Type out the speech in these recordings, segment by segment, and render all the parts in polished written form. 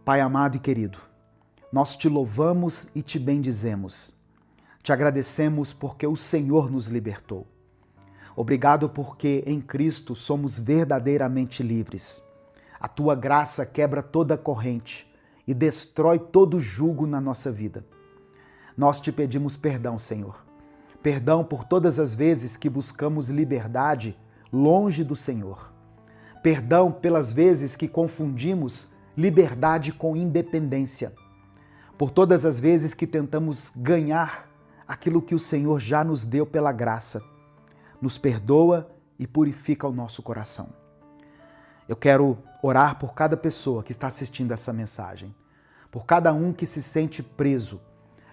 Pai amado e querido, nós te louvamos e te bendizemos. Te agradecemos porque o Senhor nos libertou. Obrigado porque em Cristo somos verdadeiramente livres. A tua graça quebra toda corrente e destrói todo jugo na nossa vida. Nós te pedimos perdão, Senhor. Perdão por todas as vezes que buscamos liberdade longe do Senhor. Perdão pelas vezes que confundimos liberdade com independência. Por todas as vezes que tentamos ganhar aquilo que o Senhor já nos deu pela graça. Nos perdoa e purifica o nosso coração. Eu quero orar por cada pessoa que está assistindo essa mensagem, por cada um que se sente preso,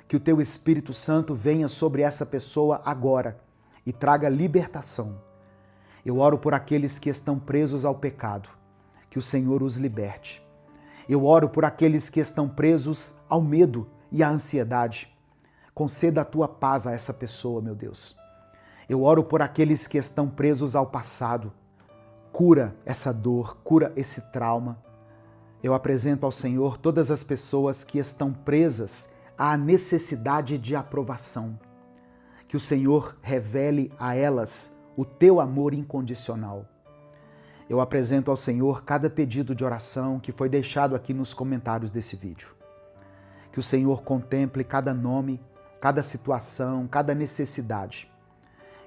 que o Teu Espírito Santo venha sobre essa pessoa agora e traga libertação. Eu oro por aqueles que estão presos ao pecado, que o Senhor os liberte. Eu oro por aqueles que estão presos ao medo e à ansiedade. Conceda a Tua paz a essa pessoa, meu Deus. Eu oro por aqueles que estão presos ao passado. Cura essa dor, cura esse trauma. Eu apresento ao Senhor todas as pessoas que estão presas à necessidade de aprovação. Que o Senhor revele a elas o Teu amor incondicional. Eu apresento ao Senhor cada pedido de oração que foi deixado aqui nos comentários desse vídeo. Que o Senhor contemple cada nome, cada situação, cada necessidade.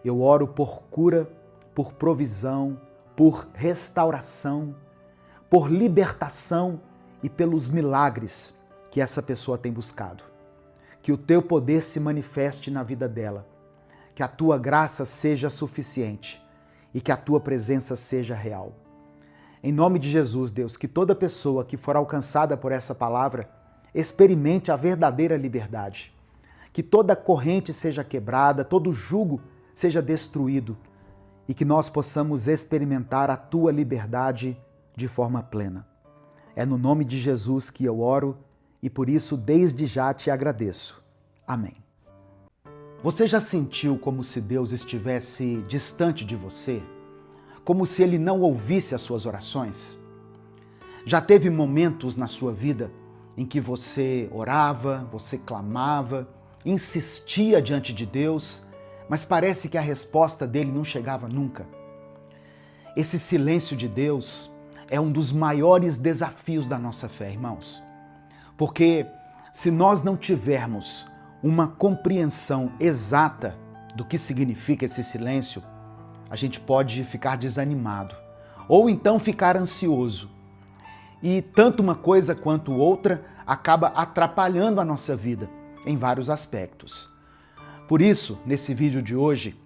Eu oro por cura, por provisão, por restauração, por libertação e pelos milagres que essa pessoa tem buscado. Que o Teu poder se manifeste na vida dela, que a Tua graça seja suficiente e que a Tua presença seja real. Em nome de Jesus, Deus, que toda pessoa que for alcançada por essa palavra experimente a verdadeira liberdade. Que toda corrente seja quebrada, todo jugo seja destruído e que nós possamos experimentar a Tua liberdade de forma plena. É no nome de Jesus que eu oro e por isso desde já te agradeço. Amém. Você já sentiu como se Deus estivesse distante de você? Como se Ele não ouvisse as suas orações? Já teve momentos na sua vida em que você orava, você clamava, insistia diante de Deus, mas parece que a resposta dele não chegava nunca? Esse silêncio de Deus é um dos maiores desafios da nossa fé, irmãos. Porque se nós não tivermos uma compreensão exata do que significa esse silêncio, a gente pode ficar desanimado ou então ficar ansioso. E tanto uma coisa quanto outra acaba atrapalhando a nossa vida em vários aspectos. Por isso, nesse vídeo de hoje,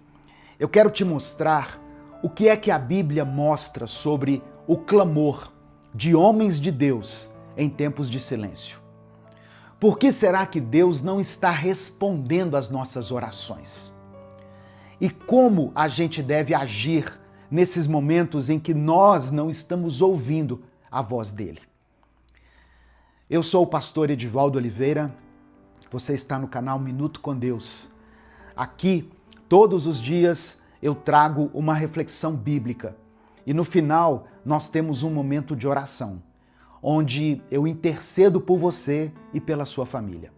eu quero te mostrar o que é que a Bíblia mostra sobre o clamor de homens de Deus em tempos de silêncio. Por que será que Deus não está respondendo às nossas orações? E como a gente deve agir nesses momentos em que nós não estamos ouvindo a voz dele? Eu sou o pastor Edivaldo Oliveira, você está no canal Minuto com Deus. Aqui, todos os dias, eu trago uma reflexão bíblica e no final nós temos um momento de oração, onde eu intercedo por você e pela sua família.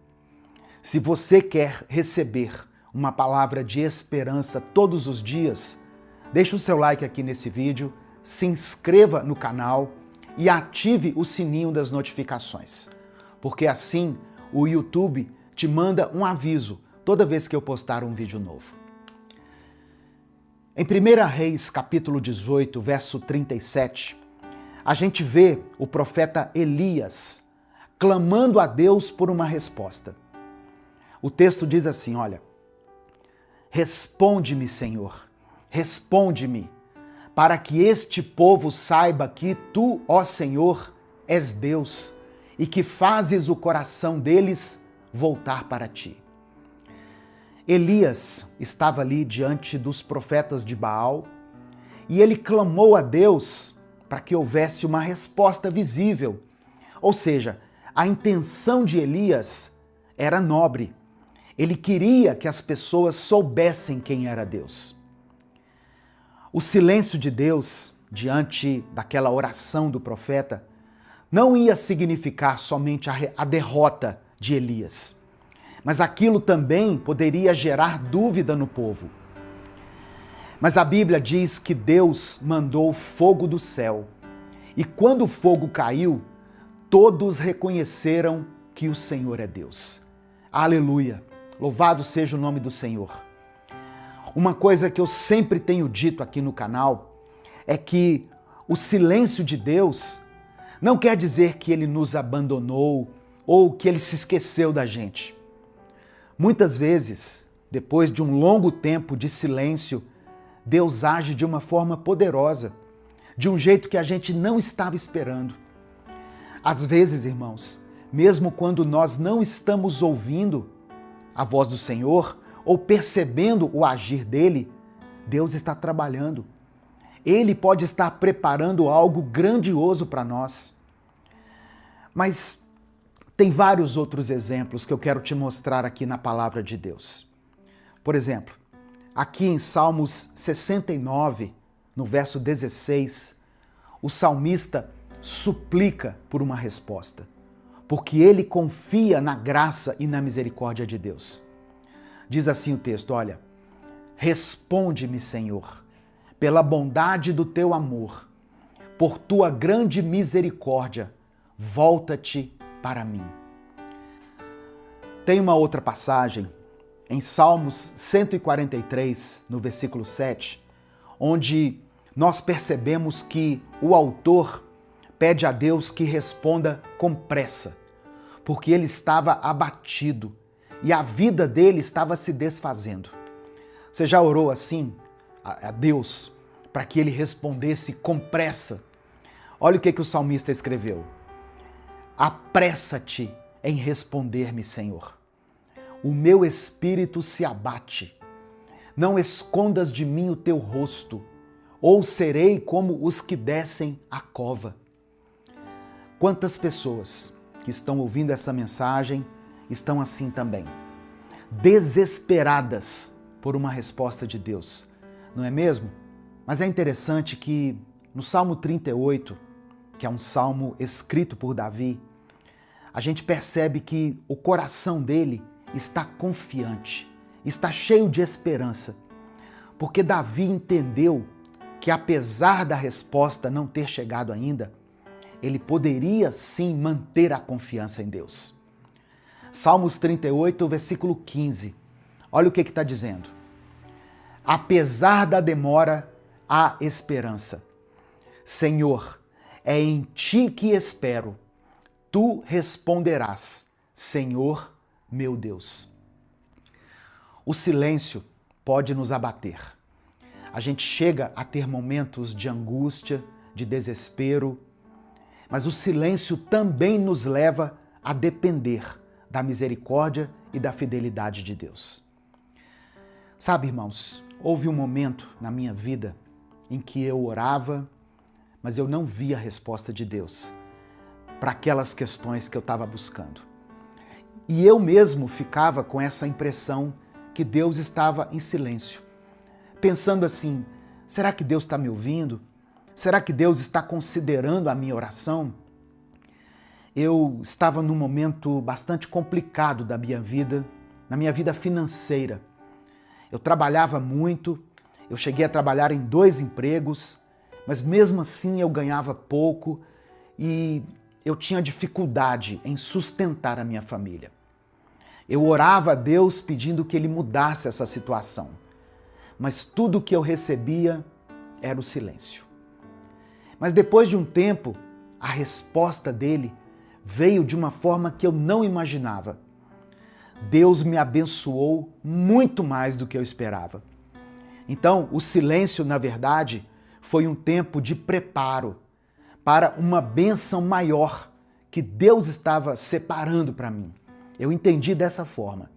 Se você quer receber uma palavra de esperança todos os dias, deixe o seu like aqui nesse vídeo, se inscreva no canal e ative o sininho das notificações, porque assim o YouTube te manda um aviso toda vez que eu postar um vídeo novo. Em 1 Reis, capítulo 18, verso 37, a gente vê o profeta Elias clamando a Deus por uma resposta. O texto diz assim, olha: responde-me, Senhor, responde-me, para que este povo saiba que Tu, ó Senhor, és Deus e que fazes o coração deles voltar para Ti. Elias estava ali diante dos profetas de Baal e ele clamou a Deus para que houvesse uma resposta visível. Ou seja, a intenção de Elias era nobre. Ele queria que as pessoas soubessem quem era Deus. O silêncio de Deus diante daquela oração do profeta não ia significar somente a derrota de Elias, mas aquilo também poderia gerar dúvida no povo. Mas a Bíblia diz que Deus mandou fogo do céu, e quando o fogo caiu, todos reconheceram que o Senhor é Deus. Aleluia! Louvado seja o nome do Senhor. Uma coisa que eu sempre tenho dito aqui no canal é que o silêncio de Deus não quer dizer que Ele nos abandonou ou que Ele se esqueceu da gente. Muitas vezes, depois de um longo tempo de silêncio, Deus age de uma forma poderosa, de um jeito que a gente não estava esperando. Às vezes, irmãos, mesmo quando nós não estamos ouvindo a voz do Senhor ou percebendo o agir dele, Deus está trabalhando. Ele pode estar preparando algo grandioso para nós. Mas tem vários outros exemplos que eu quero te mostrar aqui na palavra de Deus. Por exemplo, aqui em Salmos 69, no verso 16, o salmista suplica por uma resposta, porque ele confia na graça e na misericórdia de Deus. Diz assim o texto, olha, responde-me, Senhor, pela bondade do teu amor, por tua grande misericórdia, volta-te para mim. Tem uma outra passagem em Salmos 143, no versículo 7, onde nós percebemos que o autor pede a Deus que responda com pressa, porque ele estava abatido e a vida dele estava se desfazendo. Você já orou assim a Deus para que ele respondesse com pressa? Olha o que o salmista escreveu. Apressa-te em responder-me, Senhor. O meu espírito se abate. Não escondas de mim o teu rosto, ou serei como os que descem a cova. Quantas pessoas que estão ouvindo essa mensagem estão assim também, desesperadas por uma resposta de Deus, não é mesmo? Mas é interessante que no Salmo 38, que é um salmo escrito por Davi, a gente percebe que o coração dele está confiante, está cheio de esperança, porque Davi entendeu que apesar da resposta não ter chegado ainda, ele poderia sim manter a confiança em Deus. Salmos 38, versículo 15. Olha o que está dizendo. Apesar da demora, há esperança. Senhor, é em ti que espero. Tu responderás, Senhor, meu Deus. O silêncio pode nos abater. A gente chega a ter momentos de angústia, de desespero, mas o silêncio também nos leva a depender da misericórdia e da fidelidade de Deus. Sabe, irmãos, houve um momento na minha vida em que eu orava, mas eu não via a resposta de Deus para aquelas questões que eu estava buscando. E eu mesmo ficava com essa impressão que Deus estava em silêncio, pensando assim, será que Deus está me ouvindo? Será que Deus está considerando a minha oração? Eu estava num momento bastante complicado da minha vida, na minha vida financeira. Eu trabalhava muito, eu cheguei a trabalhar em 2 empregos, mas mesmo assim eu ganhava pouco e eu tinha dificuldade em sustentar a minha família. Eu orava a Deus pedindo que Ele mudasse essa situação, mas tudo que eu recebia era o silêncio. Mas depois de um tempo, a resposta dele veio de uma forma que eu não imaginava. Deus me abençoou muito mais do que eu esperava. Então, o silêncio, na verdade, foi um tempo de preparo para uma bênção maior que Deus estava separando para mim. Eu entendi dessa forma.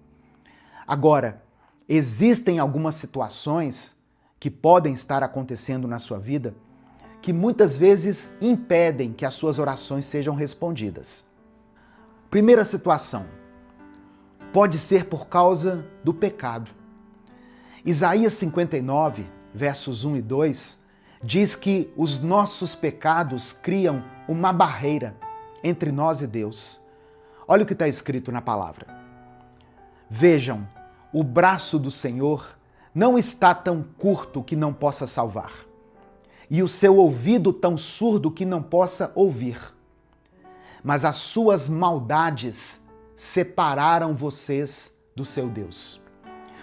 Agora, existem algumas situações que podem estar acontecendo na sua vida que muitas vezes impedem que as suas orações sejam respondidas. Primeira situação, pode ser por causa do pecado. Isaías 59, versos 1 e 2, diz que os nossos pecados criam uma barreira entre nós e Deus. Olha o que está escrito na palavra. Vejam, o braço do Senhor não está tão curto que não possa salvar, e o seu ouvido tão surdo que não possa ouvir. Mas as suas maldades separaram vocês do seu Deus.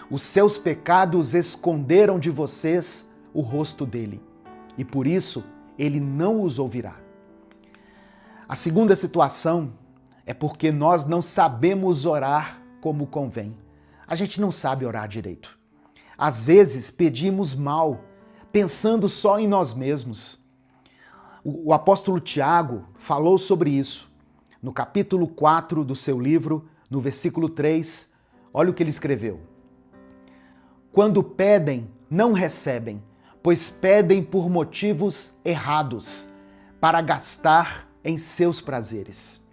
Os seus pecados esconderam de vocês o rosto dele, e por isso ele não os ouvirá. A segunda situação é porque nós não sabemos orar como convém. A gente não sabe orar direito. Às vezes pedimos mal, pensando só em nós mesmos. O apóstolo Tiago falou sobre isso. No capítulo 4 do seu livro, no versículo 3, olha o que ele escreveu. Quando pedem, não recebem, pois pedem por motivos errados, para gastar em seus prazeres.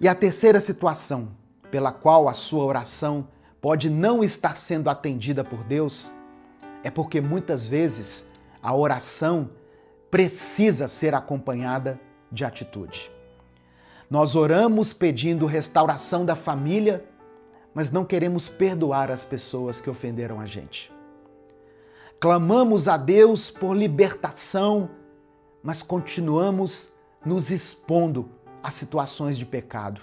E a terceira situação, pela qual a sua oração pode não estar sendo atendida por Deus, é porque muitas vezes a oração precisa ser acompanhada de atitude. Nós oramos pedindo restauração da família, mas não queremos perdoar as pessoas que ofenderam a gente. Clamamos a Deus por libertação, mas continuamos nos expondo a situações de pecado,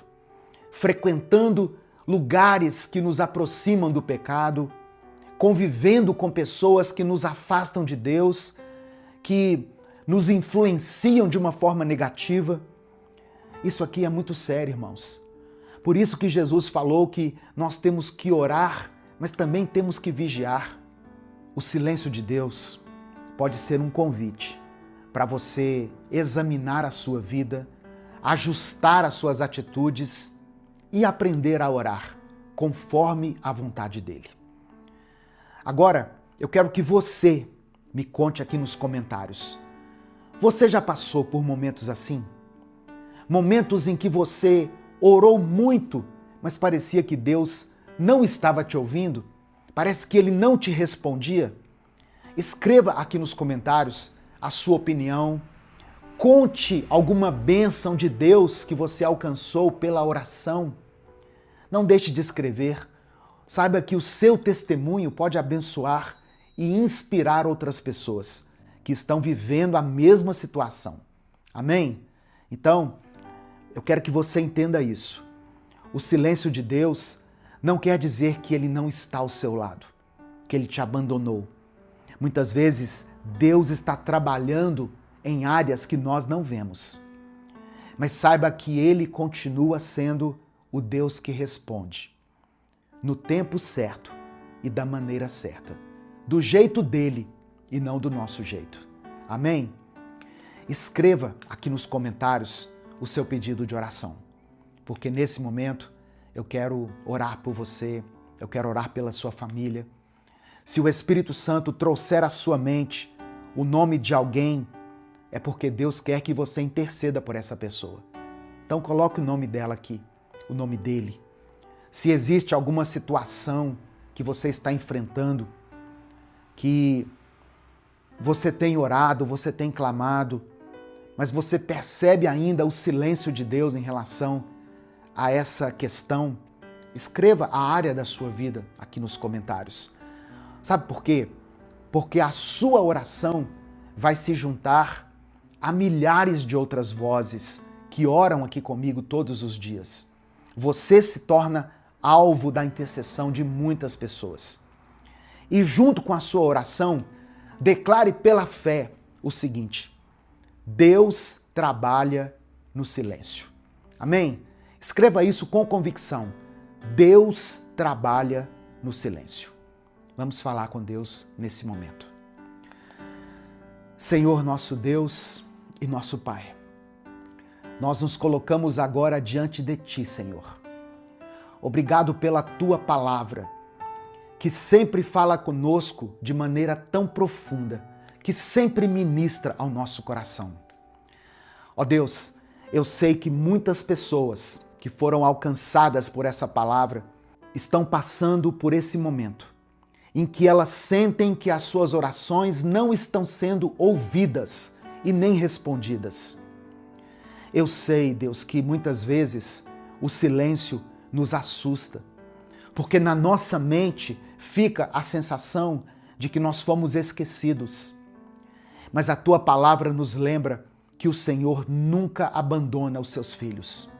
frequentando lugares que nos aproximam do pecado, convivendo com pessoas que nos afastam de Deus, que nos influenciam de uma forma negativa. Isso aqui é muito sério, irmãos. Por isso que Jesus falou que nós temos que orar, mas também temos que vigiar. O silêncio de Deus pode ser um convite para você examinar a sua vida, ajustar as suas atitudes e aprender a orar conforme a vontade dele. Agora, eu quero que você me conte aqui nos comentários. Você já passou por momentos assim? Momentos em que você orou muito, mas parecia que Deus não estava te ouvindo? Parece que ele não te respondia? Escreva aqui nos comentários a sua opinião. Conte alguma bênção de Deus que você alcançou pela oração. Não deixe de escrever. Saiba que o seu testemunho pode abençoar e inspirar outras pessoas que estão vivendo a mesma situação. Amém? Então, eu quero que você entenda isso. O silêncio de Deus não quer dizer que ele não está ao seu lado, que ele te abandonou. Muitas vezes, Deus está trabalhando em áreas que nós não vemos. Mas saiba que ele continua sendo o Deus que responde no tempo certo e da maneira certa, do jeito dele e não do nosso jeito. Amém? Escreva aqui nos comentários o seu pedido de oração, porque nesse momento eu quero orar por você, eu quero orar pela sua família. Se o Espírito Santo trouxer à sua mente o nome de alguém, é porque Deus quer que você interceda por essa pessoa. Então coloque o nome dela aqui, o nome dele. Se existe alguma situação que você está enfrentando, que você tem orado, você tem clamado, mas você percebe ainda o silêncio de Deus em relação a essa questão, escreva a área da sua vida aqui nos comentários. Sabe por quê? Porque a sua oração vai se juntar a milhares de outras vozes que oram aqui comigo todos os dias. Você se torna alvo da intercessão de muitas pessoas. E junto com a sua oração, declare pela fé o seguinte: Deus trabalha no silêncio. Amém? Escreva isso com convicção. Deus trabalha no silêncio. Vamos falar com Deus nesse momento. Senhor, nosso Deus e nosso Pai, nós nos colocamos agora diante de Ti, Senhor. Obrigado pela Tua palavra, que sempre fala conosco de maneira tão profunda, que sempre ministra ao nosso coração. Ó Deus, eu sei que muitas pessoas que foram alcançadas por essa palavra estão passando por esse momento em que elas sentem que as suas orações não estão sendo ouvidas e nem respondidas. Eu sei, Deus, que muitas vezes o silêncio nos assusta, porque na nossa mente fica a sensação de que nós fomos esquecidos. Mas a tua palavra nos lembra que o Senhor nunca abandona os seus filhos.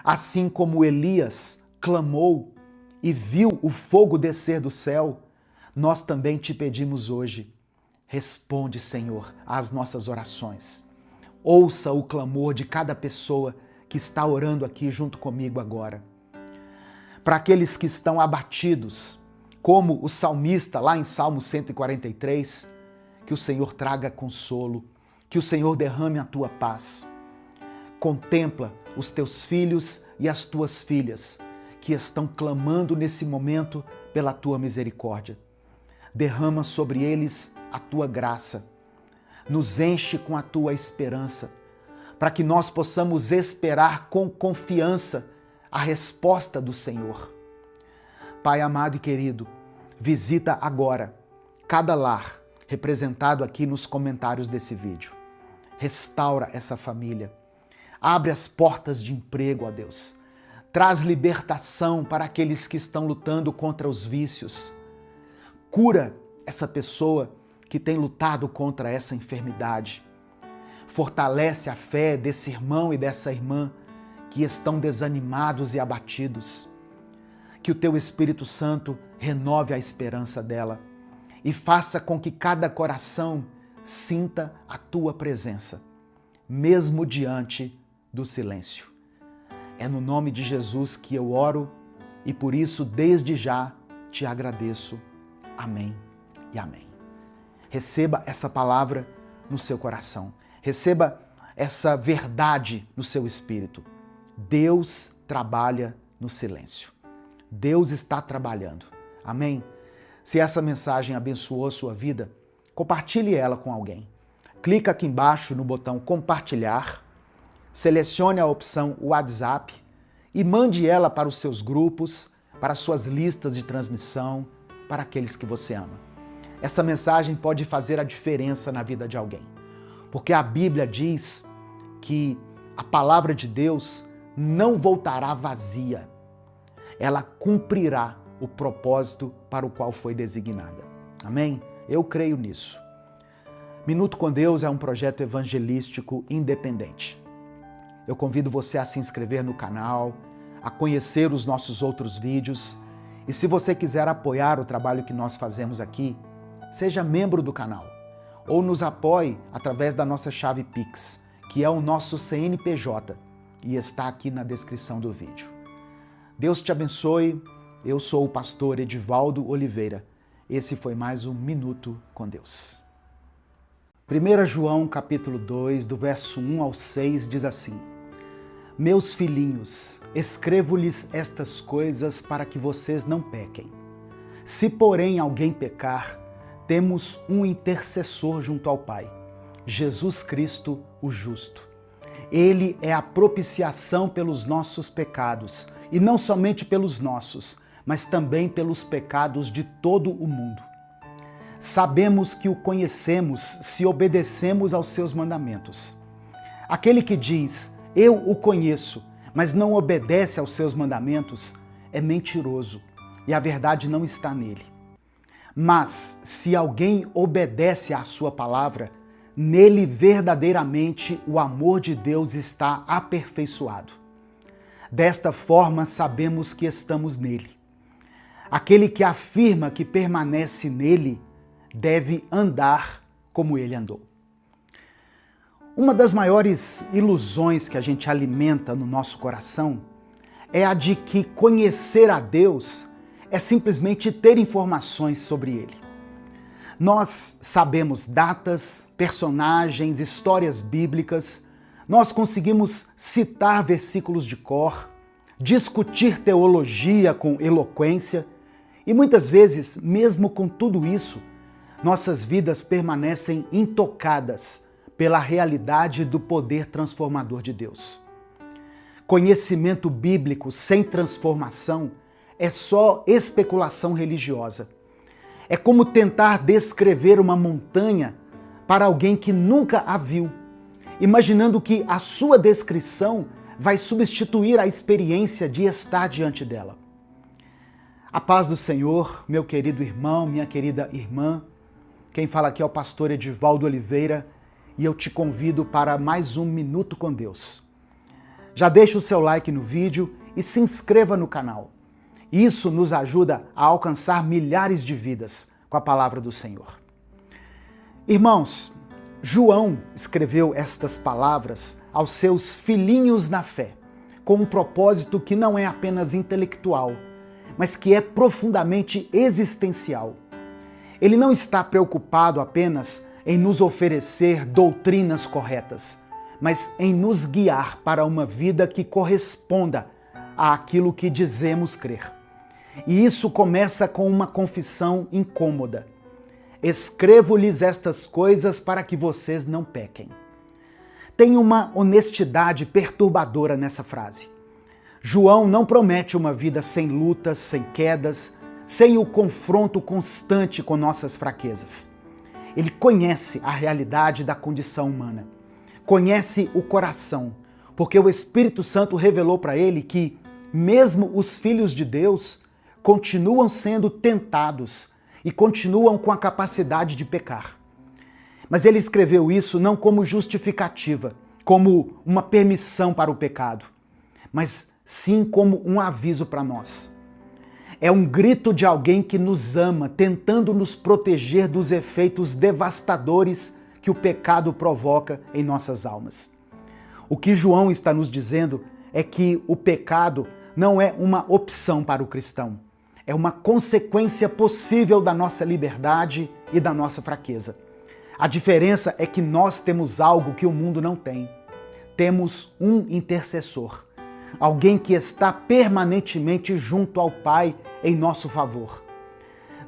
Assim como Elias clamou e viu o fogo descer do céu, nós também te pedimos hoje, responde, Senhor, às nossas orações. Ouça o clamor de cada pessoa que está orando aqui junto comigo agora. Para aqueles que estão abatidos, como o salmista lá em Salmo 143, que o Senhor traga consolo, que o Senhor derrame a tua paz. Contempla os teus filhos e as tuas filhas que estão clamando nesse momento pela tua misericórdia. Derrama sobre eles a tua graça. Nos enche com a tua esperança, para que nós possamos esperar com confiança a resposta do Senhor. Pai amado e querido, visita agora cada lar representado aqui nos comentários desse vídeo. Restaura essa família. Abre as portas de emprego, ó Deus. Traz libertação para aqueles que estão lutando contra os vícios. Cura essa pessoa que tem lutado contra essa enfermidade. Fortalece a fé desse irmão e dessa irmã que estão desanimados e abatidos. Que o teu Espírito Santo renove a esperança dela e faça com que cada coração sinta a tua presença, mesmo diante do silêncio. É no nome de Jesus que eu oro e por isso desde já te agradeço. Amém e amém. Receba essa palavra no seu coração. Receba essa verdade no seu espírito. Deus trabalha no silêncio. Deus está trabalhando. Amém? Se essa mensagem abençoou a sua vida, compartilhe ela com alguém. Clica aqui embaixo no botão compartilhar, selecione a opção WhatsApp e mande ela para os seus grupos, para as suas listas de transmissão, para aqueles que você ama. Essa mensagem pode fazer a diferença na vida de alguém, porque a Bíblia diz que a palavra de Deus não voltará vazia. Ela cumprirá o propósito para o qual foi designada. Amém? Eu creio nisso. Minuto com Deus é um projeto evangelístico independente. Eu convido você a se inscrever no canal, a conhecer os nossos outros vídeos e se você quiser apoiar o trabalho que nós fazemos aqui, seja membro do canal ou nos apoie através da nossa chave Pix, que é o nosso CNPJ e está aqui na descrição do vídeo. Deus te abençoe. Eu sou o pastor Edivaldo Oliveira. Esse foi mais um Minuto com Deus. 1 João capítulo 2, do verso 1 ao 6, diz assim: Meus filhinhos, escrevo-lhes estas coisas para que vocês não pequem. Se, porém, alguém pecar, temos um intercessor junto ao Pai, Jesus Cristo, o justo. Ele é a propiciação pelos nossos pecados, e não somente pelos nossos, mas também pelos pecados de todo o mundo. Sabemos que o conhecemos se obedecemos aos seus mandamentos. Aquele que diz, eu o conheço, mas não obedece aos seus mandamentos, é mentiroso, e a verdade não está nele. Mas, se alguém obedece à sua palavra, nele verdadeiramente o amor de Deus está aperfeiçoado. Desta forma sabemos que estamos nele. Aquele que afirma que permanece nele deve andar como ele andou. Uma das maiores ilusões que a gente alimenta no nosso coração é a de que conhecer a Deus é simplesmente ter informações sobre ele. Nós sabemos datas, personagens, histórias bíblicas, nós conseguimos citar versículos de cor, discutir teologia com eloquência e muitas vezes, mesmo com tudo isso, nossas vidas permanecem intocadas pela realidade do poder transformador de Deus. Conhecimento bíblico sem transformação é só especulação religiosa. É como tentar descrever uma montanha para alguém que nunca a viu imaginando que a sua descrição vai substituir a experiência de estar diante dela. A paz do Senhor, meu querido irmão, minha querida irmã. Quem fala aqui é o pastor Edivaldo Oliveira e eu te convido para mais um Minuto com Deus. Já deixa o seu like no vídeo e se inscreva no canal. Isso nos ajuda a alcançar milhares de vidas com a palavra do Senhor. Irmãos, João escreveu estas palavras aos seus filhinhos na fé, com um propósito que não é apenas intelectual, mas que é profundamente existencial. Ele não está preocupado apenas em nos oferecer doutrinas corretas, mas em nos guiar para uma vida que corresponda àquilo que dizemos crer. E isso começa com uma confissão incômoda. Escrevo-lhes estas coisas para que vocês não pequem. Tem uma honestidade perturbadora nessa frase. João não promete uma vida sem lutas, sem quedas, sem o confronto constante com nossas fraquezas. Ele conhece a realidade da condição humana, conhece o coração, porque o Espírito Santo revelou para ele que, mesmo os filhos de Deus, continuam sendo tentados e continuam com a capacidade de pecar. Mas ele escreveu isso não como justificativa, como uma permissão para o pecado, mas sim como um aviso para nós. É um grito de alguém que nos ama, tentando nos proteger dos efeitos devastadores que o pecado provoca em nossas almas. O que João está nos dizendo é que o pecado não é uma opção para o cristão, é uma consequência possível da nossa liberdade e da nossa fraqueza. A diferença é que nós temos algo que o mundo não tem. Temos um intercessor, alguém que está permanentemente junto ao Pai em nosso favor.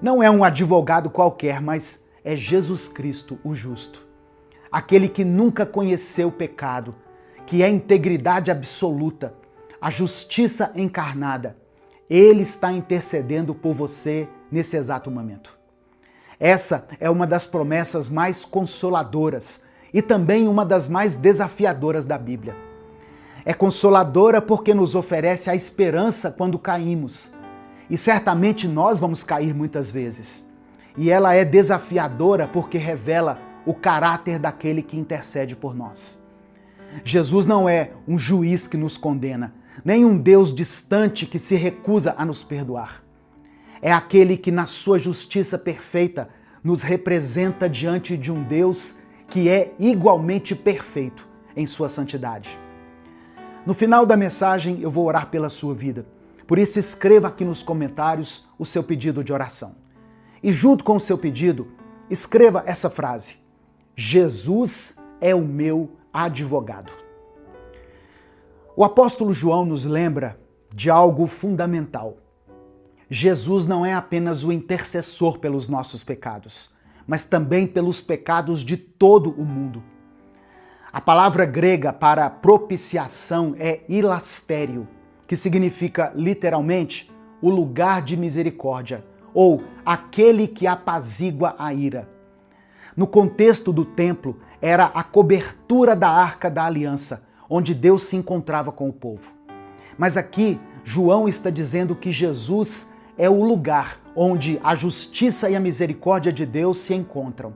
Não é um advogado qualquer, mas é Jesus Cristo, o justo. Aquele que nunca conheceu o pecado, que é a integridade absoluta, a justiça encarnada. Ele está intercedendo por você nesse exato momento. Essa é uma das promessas mais consoladoras e também uma das mais desafiadoras da Bíblia. É consoladora porque nos oferece a esperança quando caímos. E certamente nós vamos cair muitas vezes. E ela é desafiadora porque revela o caráter daquele que intercede por nós. Jesus não é um juiz que nos condena, nem um Deus distante que se recusa a nos perdoar. É aquele que, na sua justiça perfeita, nos representa diante de um Deus que é igualmente perfeito em sua santidade. No final da mensagem, eu vou orar pela sua vida. Por isso, escreva aqui nos comentários o seu pedido de oração. E junto com o seu pedido, escreva essa frase: Jesus é o meu advogado. O apóstolo João nos lembra de algo fundamental. Jesus não é apenas o intercessor pelos nossos pecados, mas também pelos pecados de todo o mundo. A palavra grega para propiciação é hilastério, que significa literalmente o lugar de misericórdia, ou aquele que apazigua a ira. No contexto do templo, era a cobertura da Arca da Aliança, onde Deus se encontrava com o povo. Mas aqui, João está dizendo que Jesus é o lugar onde a justiça e a misericórdia de Deus se encontram.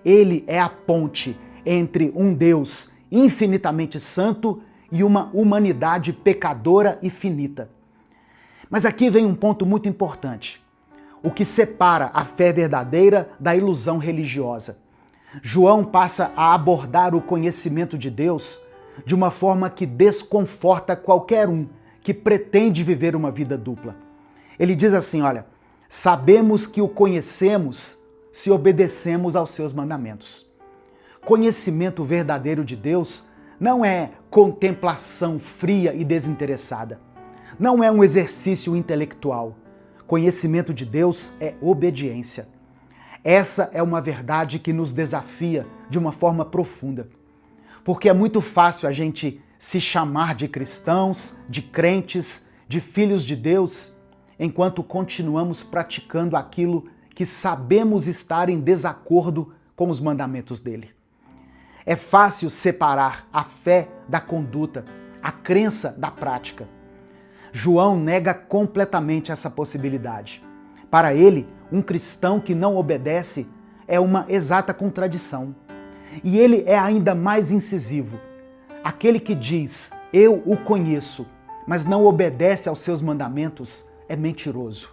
Ele é a ponte entre um Deus infinitamente santo e uma humanidade pecadora e finita. Mas aqui vem um ponto muito importante: o que separa a fé verdadeira da ilusão religiosa. João passa a abordar o conhecimento de Deus de uma forma que desconforta qualquer um que pretende viver uma vida dupla. Ele diz assim, olha, sabemos que o conhecemos se obedecemos aos seus mandamentos. Conhecimento verdadeiro de Deus não é contemplação fria e desinteressada. Não é um exercício intelectual. Conhecimento de Deus é obediência. Essa é uma verdade que nos desafia de uma forma profunda. Porque é muito fácil a gente se chamar de cristãos, de crentes, de filhos de Deus, enquanto continuamos praticando aquilo que sabemos estar em desacordo com os mandamentos dele. É fácil separar a fé da conduta, a crença da prática. João nega completamente essa possibilidade. Para ele, um cristão que não obedece é uma exata contradição. E ele é ainda mais incisivo. Aquele que diz, eu o conheço, mas não obedece aos seus mandamentos, é mentiroso.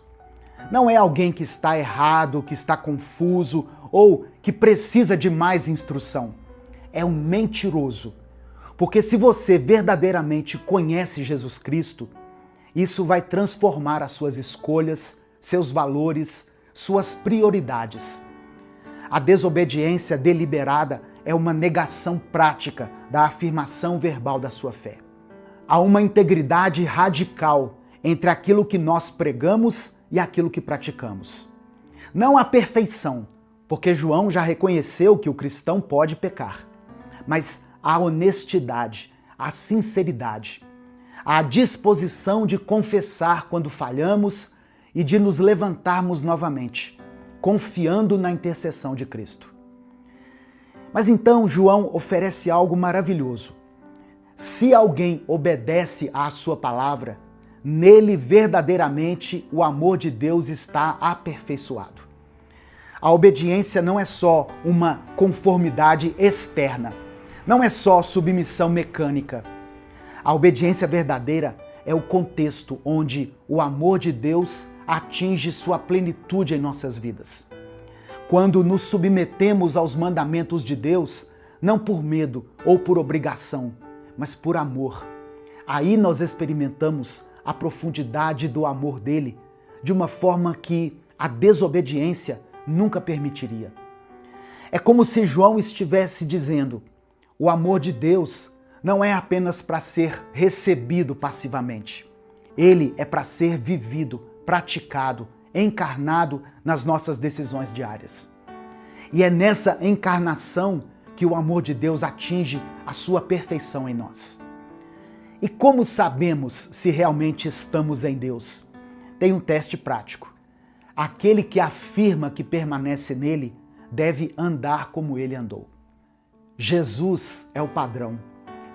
Não é alguém que está errado, que está confuso ou que precisa de mais instrução. É um mentiroso. Porque se você verdadeiramente conhece Jesus Cristo, isso vai transformar as suas escolhas, seus valores, suas prioridades. A desobediência deliberada é uma negação prática da afirmação verbal da sua fé. Há uma integridade radical entre aquilo que nós pregamos e aquilo que praticamos. Não há perfeição, porque João já reconheceu que o cristão pode pecar, mas a honestidade, a sinceridade, a disposição de confessar quando falhamos e de nos levantarmos novamente, confiando na intercessão de Cristo. Mas então João oferece algo maravilhoso. Se alguém obedece à sua palavra, nele verdadeiramente o amor de Deus está aperfeiçoado. A obediência não é só uma conformidade externa, não é só submissão mecânica. A obediência verdadeira é o contexto onde o amor de Deus atinge sua plenitude em nossas vidas. Quando nos submetemos aos mandamentos de Deus, não por medo ou por obrigação, mas por amor. Aí nós experimentamos a profundidade do amor dele de uma forma que a desobediência nunca permitiria. É como se João estivesse dizendo: o amor de Deus não é apenas para ser recebido passivamente. Ele é para ser vivido, praticado, encarnado nas nossas decisões diárias. E é nessa encarnação que o amor de Deus atinge a sua perfeição em nós. E como sabemos se realmente estamos em Deus? Tem um teste prático. Aquele que afirma que permanece nele deve andar como ele andou. Jesus é o padrão.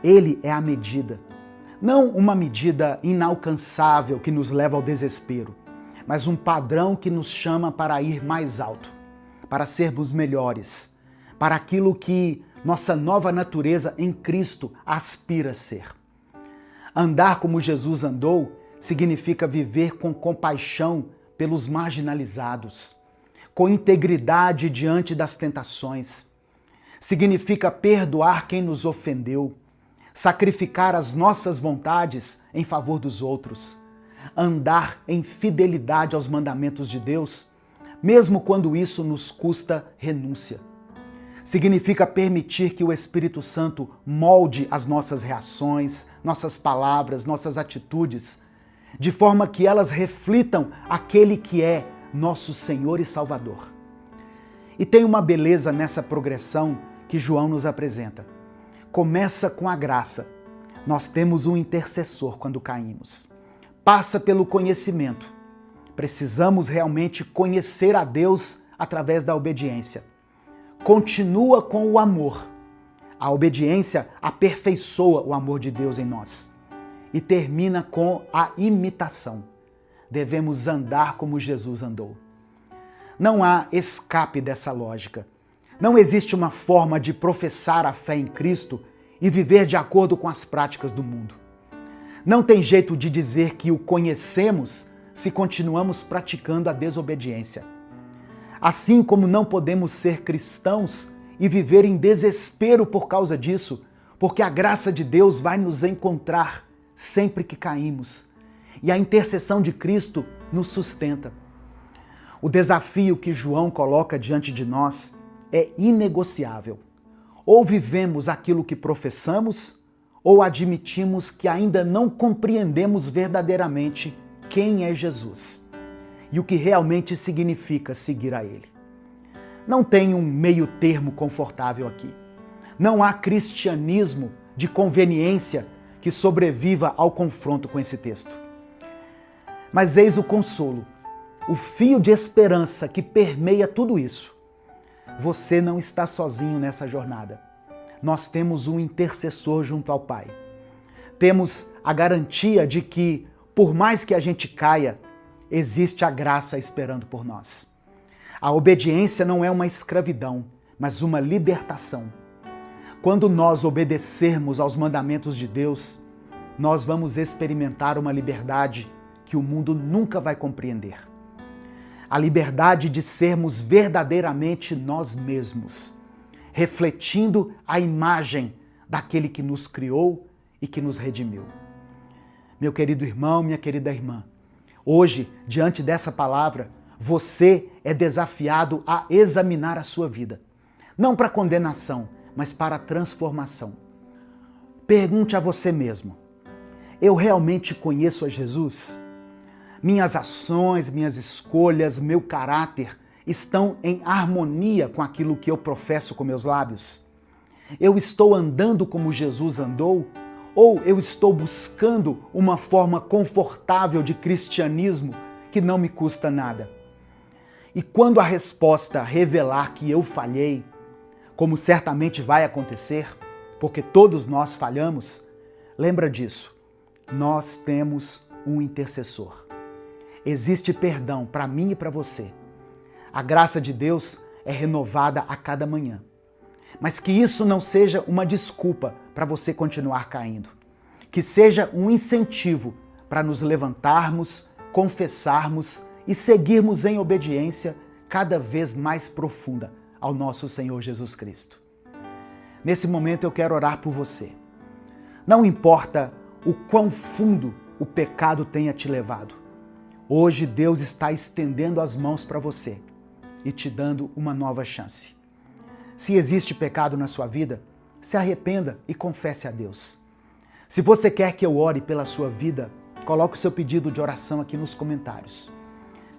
Ele é a medida. Não uma medida inalcançável que nos leva ao desespero, mas um padrão que nos chama para ir mais alto, para sermos melhores, para aquilo que nossa nova natureza em Cristo aspira a ser. Andar como Jesus andou significa viver com compaixão pelos marginalizados, com integridade diante das tentações. Significa perdoar quem nos ofendeu, sacrificar as nossas vontades em favor dos outros, andar em fidelidade aos mandamentos de Deus, mesmo quando isso nos custa renúncia. Significa permitir que o Espírito Santo molde as nossas reações, nossas palavras, nossas atitudes, de forma que elas reflitam aquele que é nosso Senhor e Salvador. E tem uma beleza nessa progressão que João nos apresenta. Começa com a graça. Nós temos um intercessor quando caímos. Passa pelo conhecimento. Precisamos realmente conhecer a Deus através da obediência. Continua com o amor. A obediência aperfeiçoa o amor de Deus em nós. E termina com a imitação. Devemos andar como Jesus andou. Não há escape dessa lógica. Não existe uma forma de professar a fé em Cristo e viver de acordo com as práticas do mundo. Não tem jeito de dizer que o conhecemos se continuamos praticando a desobediência. Assim como não podemos ser cristãos e viver em desespero por causa disso, porque a graça de Deus vai nos encontrar sempre que caímos e a intercessão de Cristo nos sustenta. O desafio que João coloca diante de nós é inegociável. Ou vivemos aquilo que professamos, ou admitimos que ainda não compreendemos verdadeiramente quem é Jesus e o que realmente significa seguir a Ele. Não tem um meio termo confortável aqui. Não há cristianismo de conveniência que sobreviva ao confronto com esse texto. Mas eis o consolo, o fio de esperança que permeia tudo isso. Você não está sozinho nessa jornada. nós temos um intercessor junto ao Pai. Temos a garantia de que, por mais que a gente caia, existe a graça esperando por nós. A obediência não é uma escravidão, mas uma libertação. Quando nós obedecermos aos mandamentos de Deus, nós vamos experimentar uma liberdade que o mundo nunca vai compreender. A liberdade de sermos verdadeiramente nós mesmos, refletindo a imagem daquele que nos criou e que nos redimiu. Meu querido irmão, minha querida irmã, hoje, diante dessa palavra, você é desafiado a examinar a sua vida. Não para condenação, mas para transformação. Pergunte a você mesmo: eu realmente conheço a Jesus? Minhas ações, minhas escolhas, meu caráter estão em harmonia com aquilo que eu professo com meus lábios? Eu estou andando como Jesus andou? Ou eu estou buscando uma forma confortável de cristianismo que não me custa nada? E quando a resposta revelar que eu falhei, como certamente vai acontecer, porque todos nós falhamos, lembra disso, nós temos um intercessor. Existe perdão para mim e para você. A graça de Deus é renovada a cada manhã. Mas que isso não seja uma desculpa para você continuar caindo. Que seja um incentivo para nos levantarmos, confessarmos e seguirmos em obediência cada vez mais profunda ao nosso Senhor Jesus Cristo. Nesse momento eu quero orar por você. Não importa o quão fundo o pecado tenha te levado. Hoje Deus está estendendo as mãos para você e te dando uma nova chance. Se existe pecado na sua vida, se arrependa e confesse a Deus. Se você quer que eu ore pela sua vida, coloque o seu pedido de oração aqui nos comentários.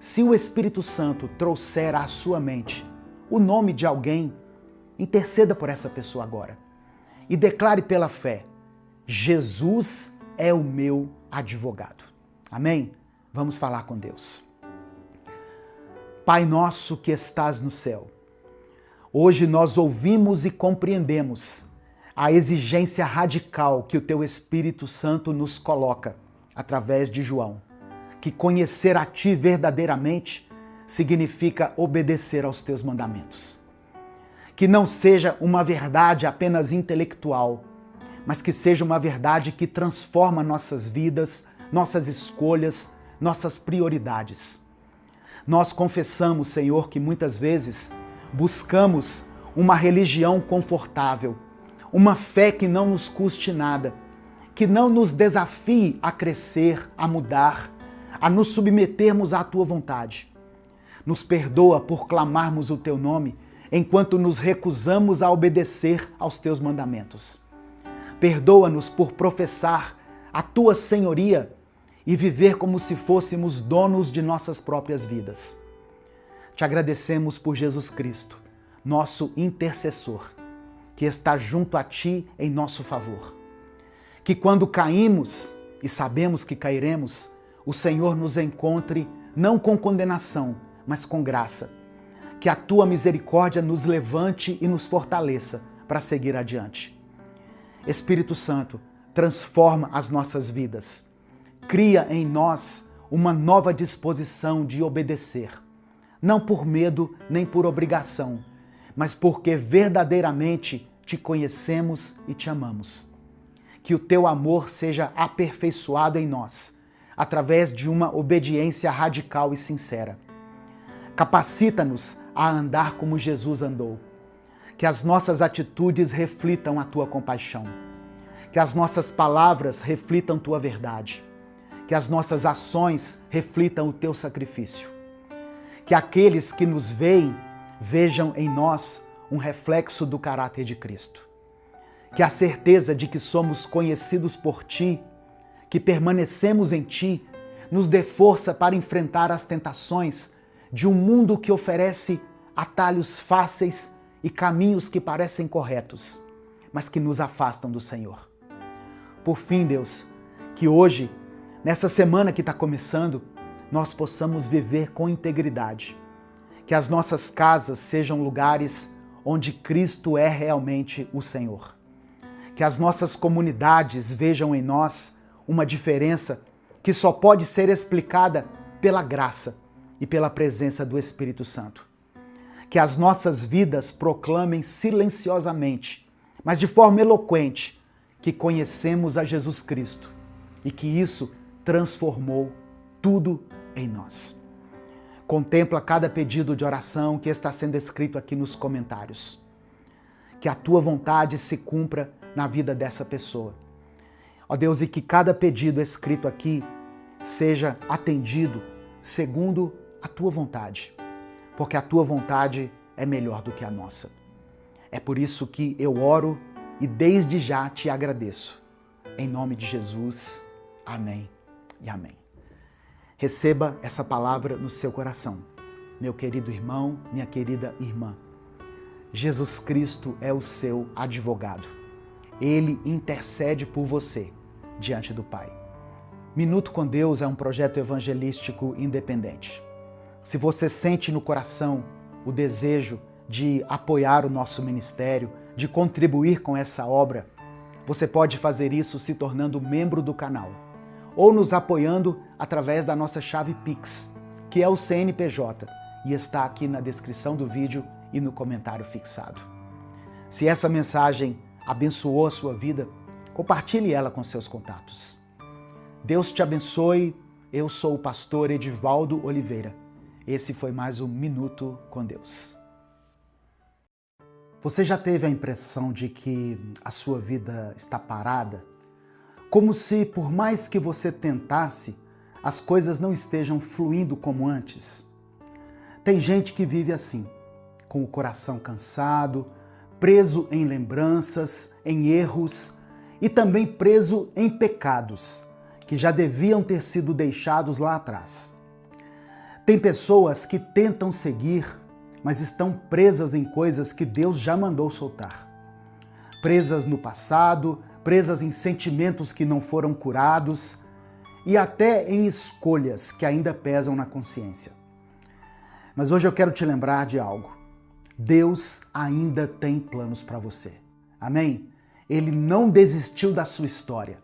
Se o Espírito Santo trouxer à sua mente o nome de alguém, interceda por essa pessoa agora. E declare pela fé: Jesus é o meu advogado. Amém? Vamos falar com Deus. Pai nosso que estás no céu, hoje nós ouvimos e compreendemos a exigência radical que o Teu Espírito Santo nos coloca através de João, que conhecer a Ti verdadeiramente significa obedecer aos Teus mandamentos. Que não seja uma verdade apenas intelectual, mas que seja uma verdade que transforma nossas vidas, nossas escolhas, nossas prioridades. Nós confessamos, Senhor, que muitas vezes buscamos uma religião confortável, uma fé que não nos custe nada, que não nos desafie a crescer, a mudar, a nos submetermos à Tua vontade. Nos perdoa por clamarmos o Teu nome, enquanto nos recusamos a obedecer aos Teus mandamentos. Perdoa-nos por professar a Tua senhoria e viver como se fôssemos donos de nossas próprias vidas. Te agradecemos por Jesus Cristo, nosso intercessor, que está junto a Ti em nosso favor. Que quando caímos, e sabemos que cairemos, o Senhor nos encontre não com condenação, mas com graça. Que a Tua misericórdia nos levante e nos fortaleça para seguir adiante. Espírito Santo, transforma as nossas vidas. Cria em nós uma nova disposição de obedecer, não por medo nem por obrigação, mas porque verdadeiramente Te conhecemos e Te amamos. Que o Teu amor seja aperfeiçoado em nós, através de uma obediência radical e sincera. Capacita-nos a andar como Jesus andou. Que as nossas atitudes reflitam a Tua compaixão. Que as nossas palavras reflitam Tua verdade. Que as nossas ações reflitam o Teu sacrifício. Que aqueles que nos veem vejam em nós um reflexo do caráter de Cristo. Que a certeza de que somos conhecidos por Ti, que permanecemos em Ti, nos dê força para enfrentar as tentações de um mundo que oferece atalhos fáceis e caminhos que parecem corretos, mas que nos afastam do Senhor. Por fim, Deus, que hoje, nessa semana que está começando, nós possamos viver com integridade. Que as nossas casas sejam lugares onde Cristo é realmente o Senhor. Que as nossas comunidades vejam em nós uma diferença que só pode ser explicada pela graça e pela presença do Espírito Santo. Que as nossas vidas proclamem silenciosamente, mas de forma eloquente, que conhecemos a Jesus Cristo e que isso transformou tudo em nós. Contempla cada pedido de oração que está sendo escrito aqui nos comentários. Que a tua vontade se cumpra na vida dessa pessoa. Ó Deus, e que cada pedido escrito aqui seja atendido segundo a tua vontade, porque a tua vontade é melhor do que a nossa. É por isso que eu oro e desde já te agradeço. Em nome de Jesus, amém e amém. Receba essa palavra no seu coração. Meu querido irmão, minha querida irmã, Jesus Cristo é o seu advogado. Ele intercede por você diante do Pai. Minuto com Deus é um projeto evangelístico independente. Se você sente no coração o desejo de apoiar o nosso ministério, de contribuir com essa obra, você pode fazer isso se tornando membro do canal ou nos apoiando através da nossa chave Pix, que é o CNPJ, e está aqui na descrição do vídeo e no comentário fixado. Se essa mensagem abençoou a sua vida, compartilhe ela com seus contatos. Deus te abençoe. Eu sou o pastor Edivaldo Oliveira. Esse foi mais um Minuto com Deus. Você já teve a impressão de que a sua vida está parada? Como se, por mais que você tentasse, as coisas não estejam fluindo como antes? Tem gente que vive assim, com o coração cansado, preso em lembranças, em erros e também preso em pecados que já deviam ter sido deixados lá atrás. Tem pessoas que tentam seguir, mas estão presas em coisas que Deus já mandou soltar. Presas no passado, presas em sentimentos que não foram curados e até em escolhas que ainda pesam na consciência. Mas hoje eu quero te lembrar de algo. Deus ainda tem planos para você. Amém? Ele não desistiu da sua história.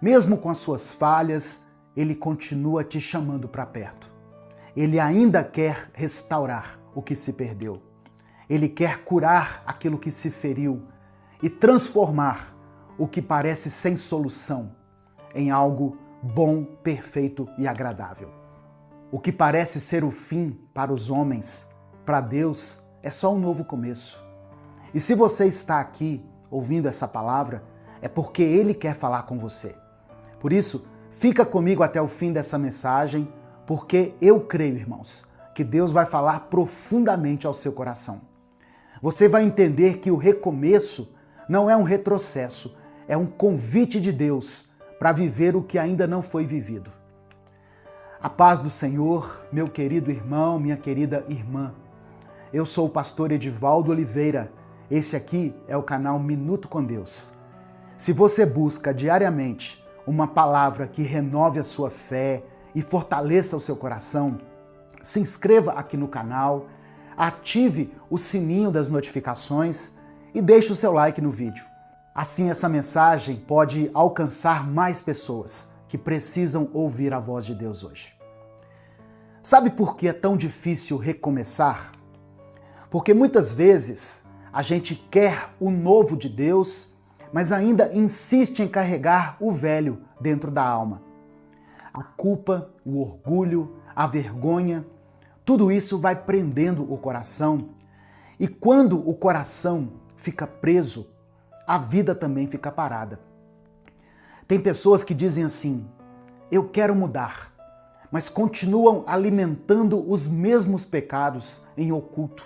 Mesmo com as suas falhas, Ele continua te chamando para perto. Ele ainda quer restaurar o que se perdeu. Ele quer curar aquilo que se feriu e transformar o que parece sem solução em algo bom, perfeito e agradável. O que parece ser o fim para os homens, para Deus, é só um novo começo. E se você está aqui ouvindo essa palavra, é porque Ele quer falar com você. Por isso, fica comigo até o fim dessa mensagem, porque eu creio, irmãos, que Deus vai falar profundamente ao seu coração. Você vai entender que o recomeço não é um retrocesso, é um convite de Deus para viver o que ainda não foi vivido. A paz do Senhor, meu querido irmão, minha querida irmã. Eu sou o pastor Edivaldo Oliveira. Esse aqui é o canal Minuto com Deus. Se você busca diariamente uma palavra que renove a sua fé e fortaleça o seu coração, se inscreva aqui no canal, ative o sininho das notificações e deixe o seu like no vídeo. Assim essa mensagem pode alcançar mais pessoas que precisam ouvir a voz de Deus hoje. Sabe por que é tão difícil recomeçar? Porque muitas vezes a gente quer o novo de Deus, mas ainda insiste em carregar o velho dentro da alma. A culpa, o orgulho, a vergonha, tudo isso vai prendendo o coração. E quando o coração fica preso, a vida também fica parada. Tem pessoas que dizem assim: eu quero mudar, mas continuam alimentando os mesmos pecados em oculto.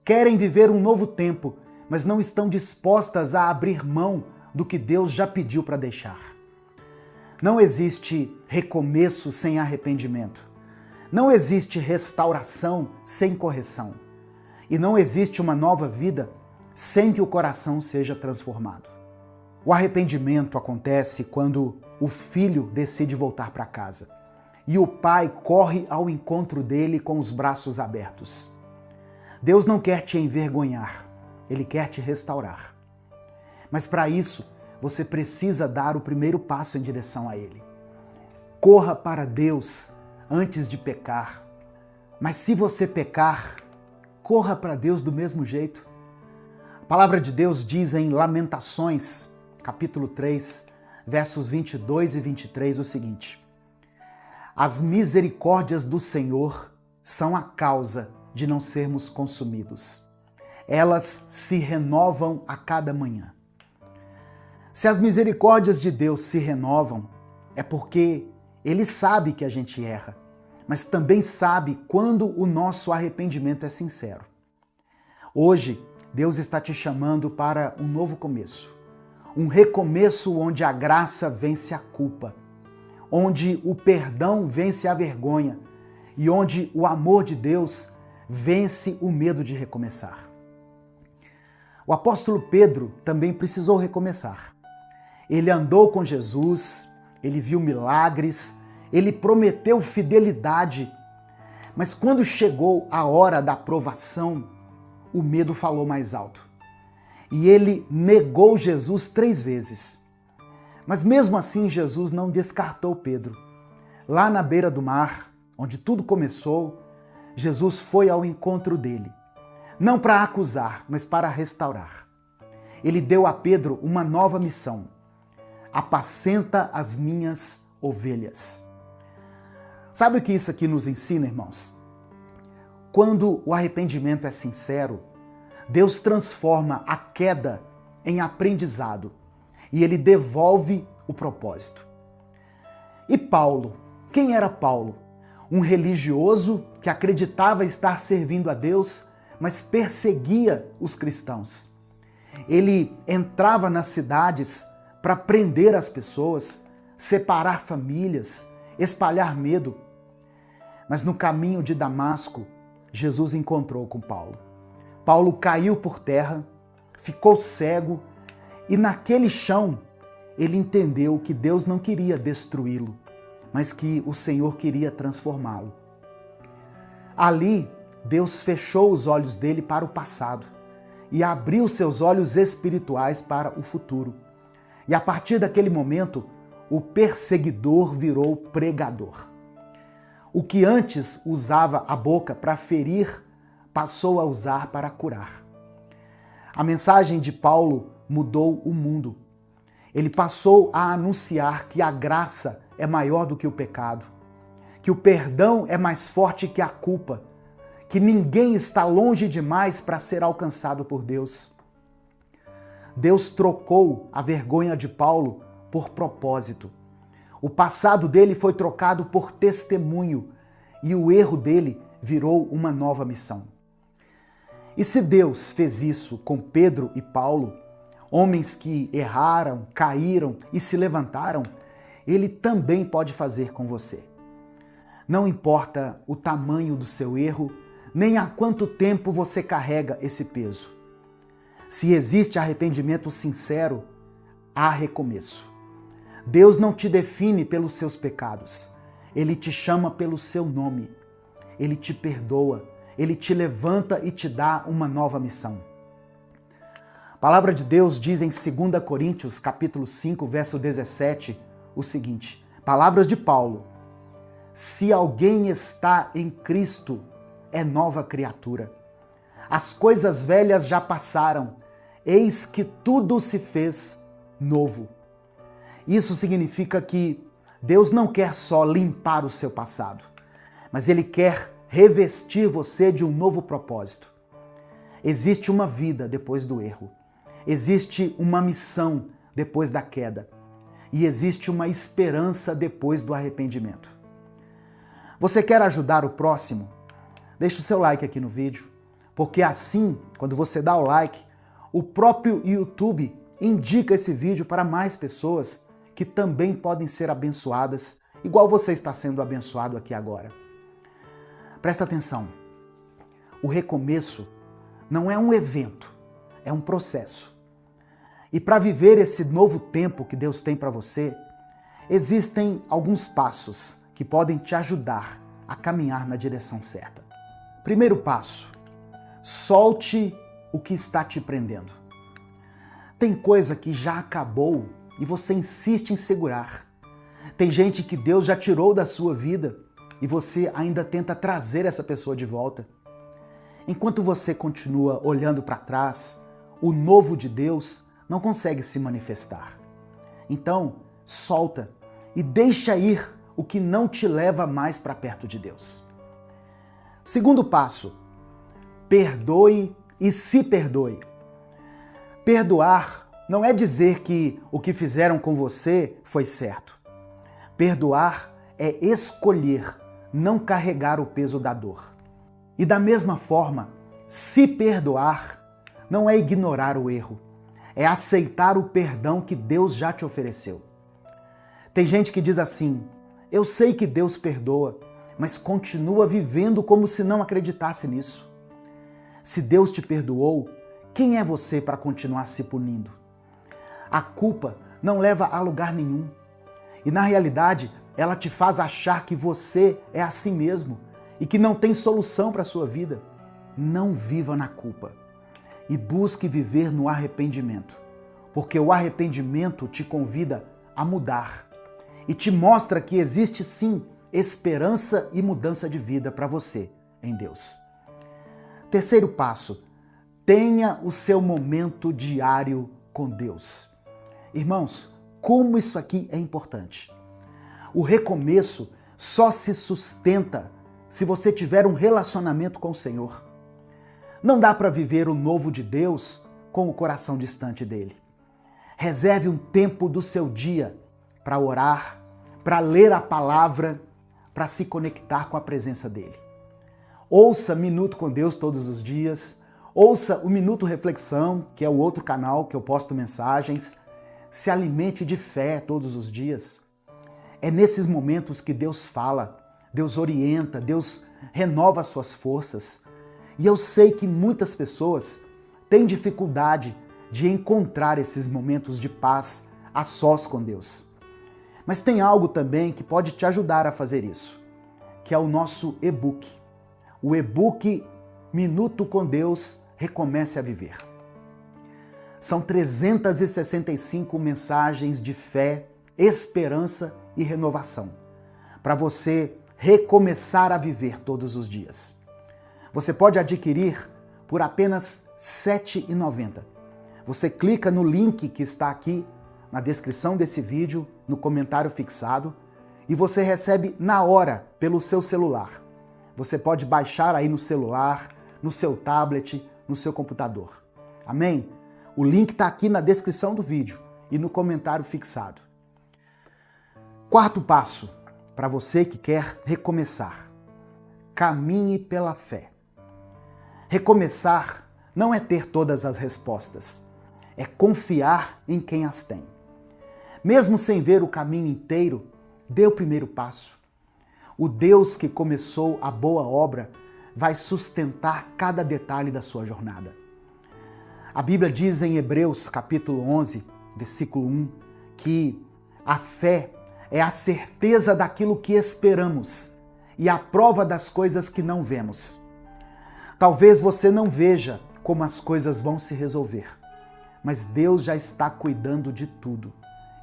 Querem viver um novo tempo, mas não estão dispostas a abrir mão do que Deus já pediu para deixar. Não existe recomeço sem arrependimento. Não existe restauração sem correção. E não existe uma nova vida sem que o coração seja transformado. O arrependimento acontece quando o filho decide voltar para casa e o pai corre ao encontro dele com os braços abertos. Deus não quer te envergonhar, Ele quer te restaurar. Mas para isso, você precisa dar o primeiro passo em direção a Ele. Corra para Deus antes de pecar. Mas se você pecar, corra para Deus do mesmo jeito. A palavra de Deus diz em Lamentações, capítulo 3, versos 22 e 23 o seguinte: as misericórdias do Senhor são a causa de não sermos consumidos. Elas se renovam a cada manhã. Se as misericórdias de Deus se renovam, é porque Ele sabe que a gente erra, mas também sabe quando o nosso arrependimento é sincero. Hoje, Deus está te chamando para um novo começo. Um recomeço onde a graça vence a culpa, onde o perdão vence a vergonha e onde o amor de Deus vence o medo de recomeçar. O apóstolo Pedro também precisou recomeçar. Ele andou com Jesus, ele viu milagres, ele prometeu fidelidade, mas quando chegou a hora da provação, o medo falou mais alto. E ele negou Jesus 3 vezes. Mas mesmo assim, Jesus não descartou Pedro. Lá na beira do mar, onde tudo começou, Jesus foi ao encontro dele. Não para acusar, mas para restaurar. Ele deu a Pedro uma nova missão: apacenta as minhas ovelhas. Sabe o que isso aqui nos ensina, irmãos? Quando o arrependimento é sincero, Deus transforma a queda em aprendizado e Ele devolve o propósito. E Paulo? Quem era Paulo? Um religioso que acreditava estar servindo a Deus, mas perseguia os cristãos. Ele entrava nas cidades para prender as pessoas, separar famílias, espalhar medo. Mas no caminho de Damasco, Jesus encontrou com Paulo. Paulo caiu por terra, ficou cego e naquele chão ele entendeu que Deus não queria destruí-lo, mas que o Senhor queria transformá-lo. Ali, Deus fechou os olhos dele para o passado e abriu seus olhos espirituais para o futuro. E a partir daquele momento, o perseguidor virou pregador. O que antes usava a boca para ferir, passou a usar para curar. A mensagem de Paulo mudou o mundo. Ele passou a anunciar que a graça é maior do que o pecado, que o perdão é mais forte que a culpa, que ninguém está longe demais para ser alcançado por Deus. Deus trocou a vergonha de Paulo por propósito. O passado dele foi trocado por testemunho e o erro dele virou uma nova missão. E se Deus fez isso com Pedro e Paulo, homens que erraram, caíram e se levantaram, Ele também pode fazer com você. Não importa o tamanho do seu erro, nem há quanto tempo você carrega esse peso. Se existe arrependimento sincero, há recomeço. Deus não te define pelos seus pecados. Ele te chama pelo seu nome. Ele te perdoa. Ele te levanta e te dá uma nova missão. A palavra de Deus diz em 2 Coríntios, capítulo 5, verso 17, o seguinte: palavras de Paulo: se alguém está em Cristo, é nova criatura. As coisas velhas já passaram, eis que tudo se fez novo. Isso significa que Deus não quer só limpar o seu passado, mas Ele quer revestir você de um novo propósito. Existe uma vida depois do erro. Existe uma missão depois da queda. E existe uma esperança depois do arrependimento. Você quer ajudar o próximo? Deixa o seu like aqui no vídeo, porque assim, quando você dá o like, o próprio YouTube indica esse vídeo para mais pessoas que também podem ser abençoadas, igual você está sendo abençoado aqui agora. Presta atenção, o recomeço não é um evento, é um processo. E para viver esse novo tempo que Deus tem para você, existem alguns passos que podem te ajudar a caminhar na direção certa. Primeiro passo, Solte o que está te prendendo. Tem coisa que já acabou e você insiste em segurar. Tem gente que Deus já tirou da sua vida e você ainda tenta trazer essa pessoa de volta. Enquanto você continua olhando para trás, o novo de Deus não consegue se manifestar. Então, solta e deixa ir o que não te leva mais para perto de Deus. Segundo passo, perdoe e se perdoe. Perdoar não é dizer que o que fizeram com você foi certo. Perdoar é escolher não carregar o peso da dor. E da mesma forma, se perdoar não é ignorar o erro, é aceitar o perdão que Deus já te ofereceu. Tem gente que diz assim: eu sei que Deus perdoa, mas continua vivendo como se não acreditasse nisso. Se Deus te perdoou, quem é você para continuar se punindo? A culpa não leva a lugar nenhum. E na realidade, ela te faz achar que você é assim mesmo e que não tem solução para a sua vida. Não viva na culpa e busque viver no arrependimento, porque o arrependimento te convida a mudar e te mostra que existe sim esperança e mudança de vida para você em Deus. Terceiro passo, tenha o seu momento diário com Deus. Irmãos, como isso aqui é importante. O recomeço só se sustenta se você tiver um relacionamento com o Senhor. Não dá para viver o novo de Deus com o coração distante dele. Reserve um tempo do seu dia para orar, para ler a palavra, para se conectar com a presença dele. Ouça Minuto com Deus todos os dias, ouça o Minuto Reflexão, que é o outro canal que eu posto mensagens. Se alimente de fé todos os dias. É nesses momentos que Deus fala, Deus orienta, Deus renova as suas forças. E eu sei que muitas pessoas têm dificuldade de encontrar esses momentos de paz a sós com Deus. Mas tem algo também que pode te ajudar a fazer isso, que é o nosso e-book. O e-book Minuto com Deus, Recomece a Viver. São 365 mensagens de fé, esperança e renovação, para você recomeçar a viver todos os dias. Você pode adquirir por apenas R$ 7,90. Você clica no link que está aqui na descrição desse vídeo, no comentário fixado, e você recebe na hora pelo seu celular. Você pode baixar aí no celular, no seu tablet, no seu computador. Amém? O link está aqui na descrição do vídeo e no comentário fixado. Quarto passo, para você que quer recomeçar. Caminhe pela fé. Recomeçar não é ter todas as respostas, é confiar em quem as tem. Mesmo sem ver o caminho inteiro, dê o primeiro passo. O Deus que começou a boa obra vai sustentar cada detalhe da sua jornada. A Bíblia diz em Hebreus capítulo 11, versículo 1, que a fé é a certeza daquilo que esperamos e a prova das coisas que não vemos. Talvez você não veja como as coisas vão se resolver, mas Deus já está cuidando de tudo.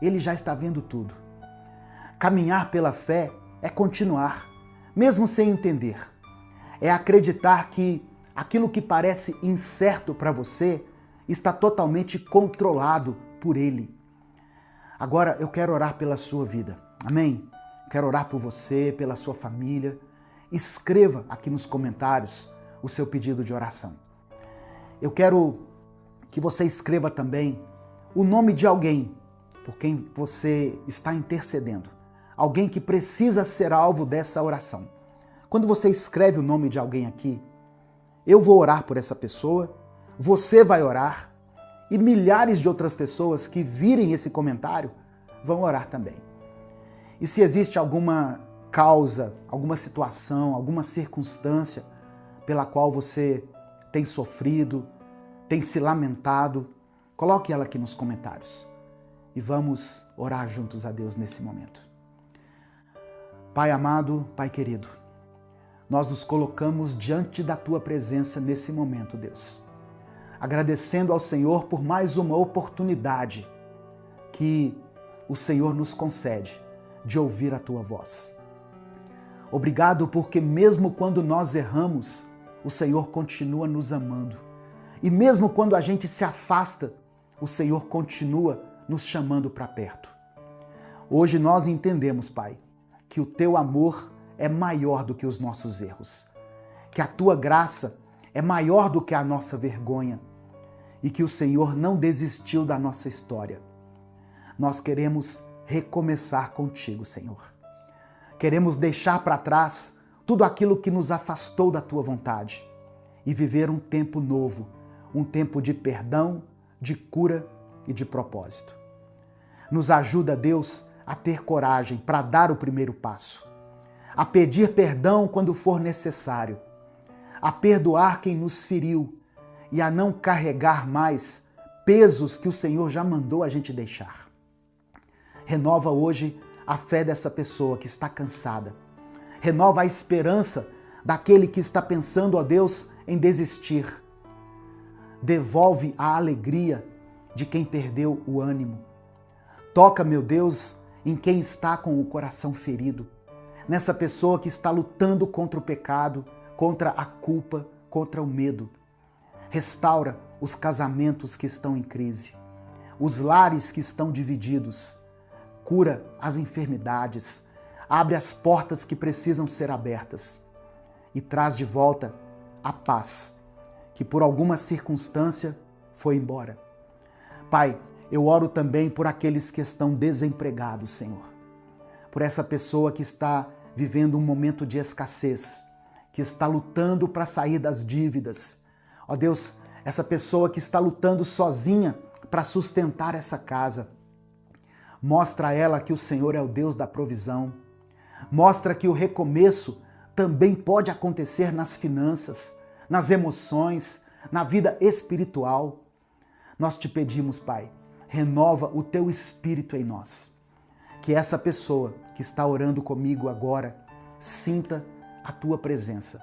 Ele já está vendo tudo. Caminhar pela fé é continuar, mesmo sem entender. É acreditar que aquilo que parece incerto para você está totalmente controlado por Ele. Agora eu quero orar pela sua vida, amém? Quero orar por você, pela sua família. Escreva aqui nos comentários o seu pedido de oração. Eu quero que você escreva também o nome de alguém por quem você está intercedendo. Alguém que precisa ser alvo dessa oração. Quando você escreve o nome de alguém aqui, eu vou orar por essa pessoa, você vai orar e milhares de outras pessoas que virem esse comentário vão orar também. E se existe alguma causa, alguma situação, alguma circunstância pela qual você tem sofrido, tem se lamentado, coloque ela aqui nos comentários e vamos orar juntos a Deus nesse momento. Pai amado, Pai querido, nós nos colocamos diante da Tua presença nesse momento, Deus. Agradecendo ao Senhor por mais uma oportunidade que o Senhor nos concede de ouvir a Tua voz. Obrigado porque mesmo quando nós erramos, o Senhor continua nos amando. E mesmo quando a gente se afasta, o Senhor continua nos chamando para perto. Hoje nós entendemos, Pai, que o Teu amor é maior do que os nossos erros, que a Tua graça é maior do que a nossa vergonha e que o Senhor não desistiu da nossa história. Nós queremos recomeçar contigo, Senhor. Queremos deixar para trás tudo aquilo que nos afastou da Tua vontade e viver um tempo novo, um tempo de perdão, de cura e de propósito. Nos ajuda, Deus, a ter coragem para dar o primeiro passo, a pedir perdão quando for necessário, a perdoar quem nos feriu e a não carregar mais pesos que o Senhor já mandou a gente deixar. Renova hoje a fé dessa pessoa que está cansada. Renova a esperança daquele que está pensando, ó Deus, em desistir. Devolve a alegria de quem perdeu o ânimo. Toca, meu Deus, em quem está com o coração ferido, nessa pessoa que está lutando contra o pecado, contra a culpa, contra o medo. Restaura os casamentos que estão em crise, os lares que estão divididos. Cura as enfermidades, abre as portas que precisam ser abertas e traz de volta a paz, que por alguma circunstância foi embora. Pai, eu oro também por aqueles que estão desempregados, Senhor. Por essa pessoa que está vivendo um momento de escassez, que está lutando para sair das dívidas. Ó Deus, essa pessoa que está lutando sozinha para sustentar essa casa. Mostra a ela que o Senhor é o Deus da provisão. Mostra que o recomeço também pode acontecer nas finanças, nas emoções, na vida espiritual. Nós te pedimos, Pai, renova o Teu Espírito em nós. Que essa pessoa que está orando comigo agora sinta a Tua presença.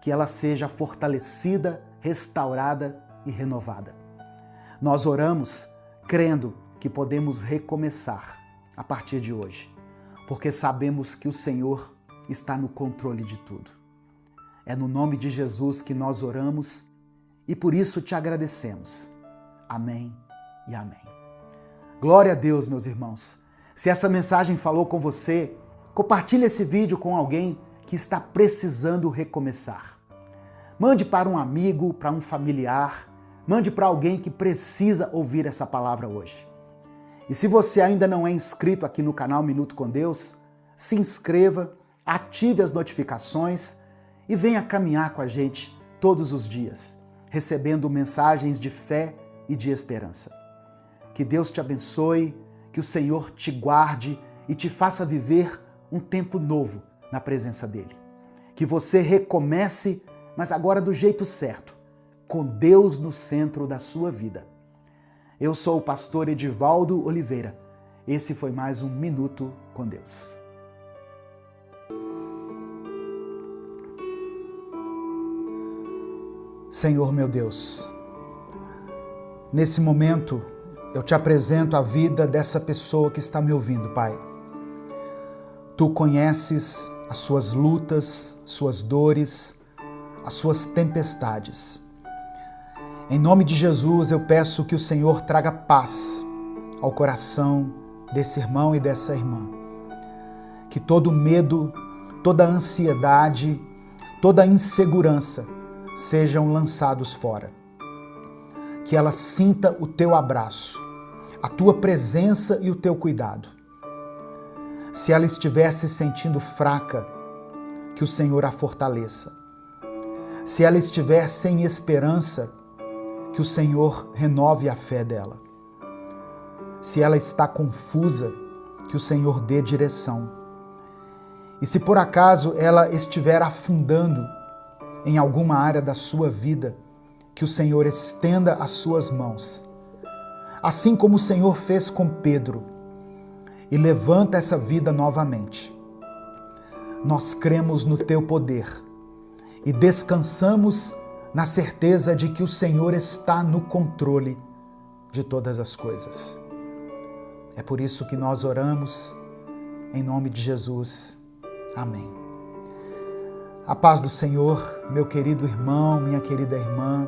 Que ela seja fortalecida, restaurada e renovada. Nós oramos crendo que podemos recomeçar a partir de hoje, porque sabemos que o Senhor está no controle de tudo. É no nome de Jesus que nós oramos e por isso te agradecemos. Amém e amém. Glória a Deus, meus irmãos. Se essa mensagem falou com você, compartilhe esse vídeo com alguém que está precisando recomeçar. Mande para um amigo, para um familiar, mande para alguém que precisa ouvir essa palavra hoje. E se você ainda não é inscrito aqui no canal Minuto com Deus, se inscreva, ative as notificações e venha caminhar com a gente todos os dias, recebendo mensagens de fé e de esperança. Que Deus te abençoe, que o Senhor te guarde e te faça viver um tempo novo na presença dEle. Que você recomece, mas agora do jeito certo, com Deus no centro da sua vida. Eu sou o pastor Edivaldo Oliveira. Esse foi mais um Minuto com Deus. Senhor meu Deus, nesse momento eu te apresento a vida dessa pessoa que está me ouvindo, Pai. Tu conheces as suas lutas, suas dores, as suas tempestades. Em nome de Jesus, eu peço que o Senhor traga paz ao coração desse irmão e dessa irmã. Que todo medo, toda ansiedade, toda insegurança sejam lançados fora. Que ela sinta o teu abraço, a tua presença e o teu cuidado. Se ela estiver se sentindo fraca, que o Senhor a fortaleça. Se ela estiver sem esperança, que o Senhor renove a fé dela. Se ela está confusa, que o Senhor dê direção. E se por acaso ela estiver afundando em alguma área da sua vida, que o Senhor estenda as suas mãos. Assim como o Senhor fez com Pedro, e levanta essa vida novamente. Nós cremos no teu poder e descansamos na certeza de que o Senhor está no controle de todas as coisas. É por isso que nós oramos em nome de Jesus. Amém. A paz do Senhor, meu querido irmão, minha querida irmã.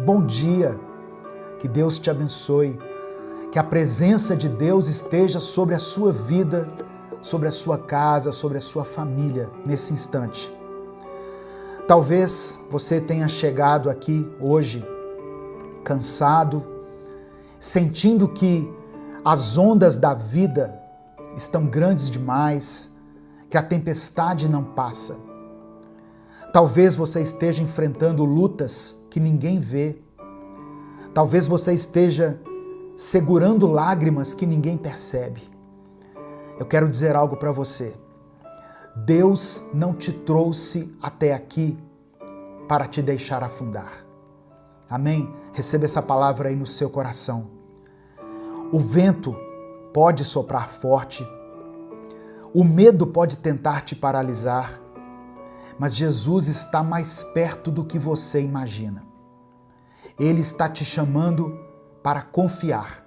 Bom dia. Que Deus te abençoe. Que a presença de Deus esteja sobre a sua vida, sobre a sua casa, sobre a sua família nesse instante. Talvez você tenha chegado aqui hoje cansado, sentindo que as ondas da vida estão grandes demais, que a tempestade não passa. Talvez você esteja enfrentando lutas que ninguém vê. Talvez você esteja segurando lágrimas que ninguém percebe. Eu quero dizer algo para você. Deus não te trouxe até aqui para te deixar afundar. Amém? Receba essa palavra aí no seu coração. O vento pode soprar forte, o medo pode tentar te paralisar, mas Jesus está mais perto do que você imagina. Ele está te chamando para confiar,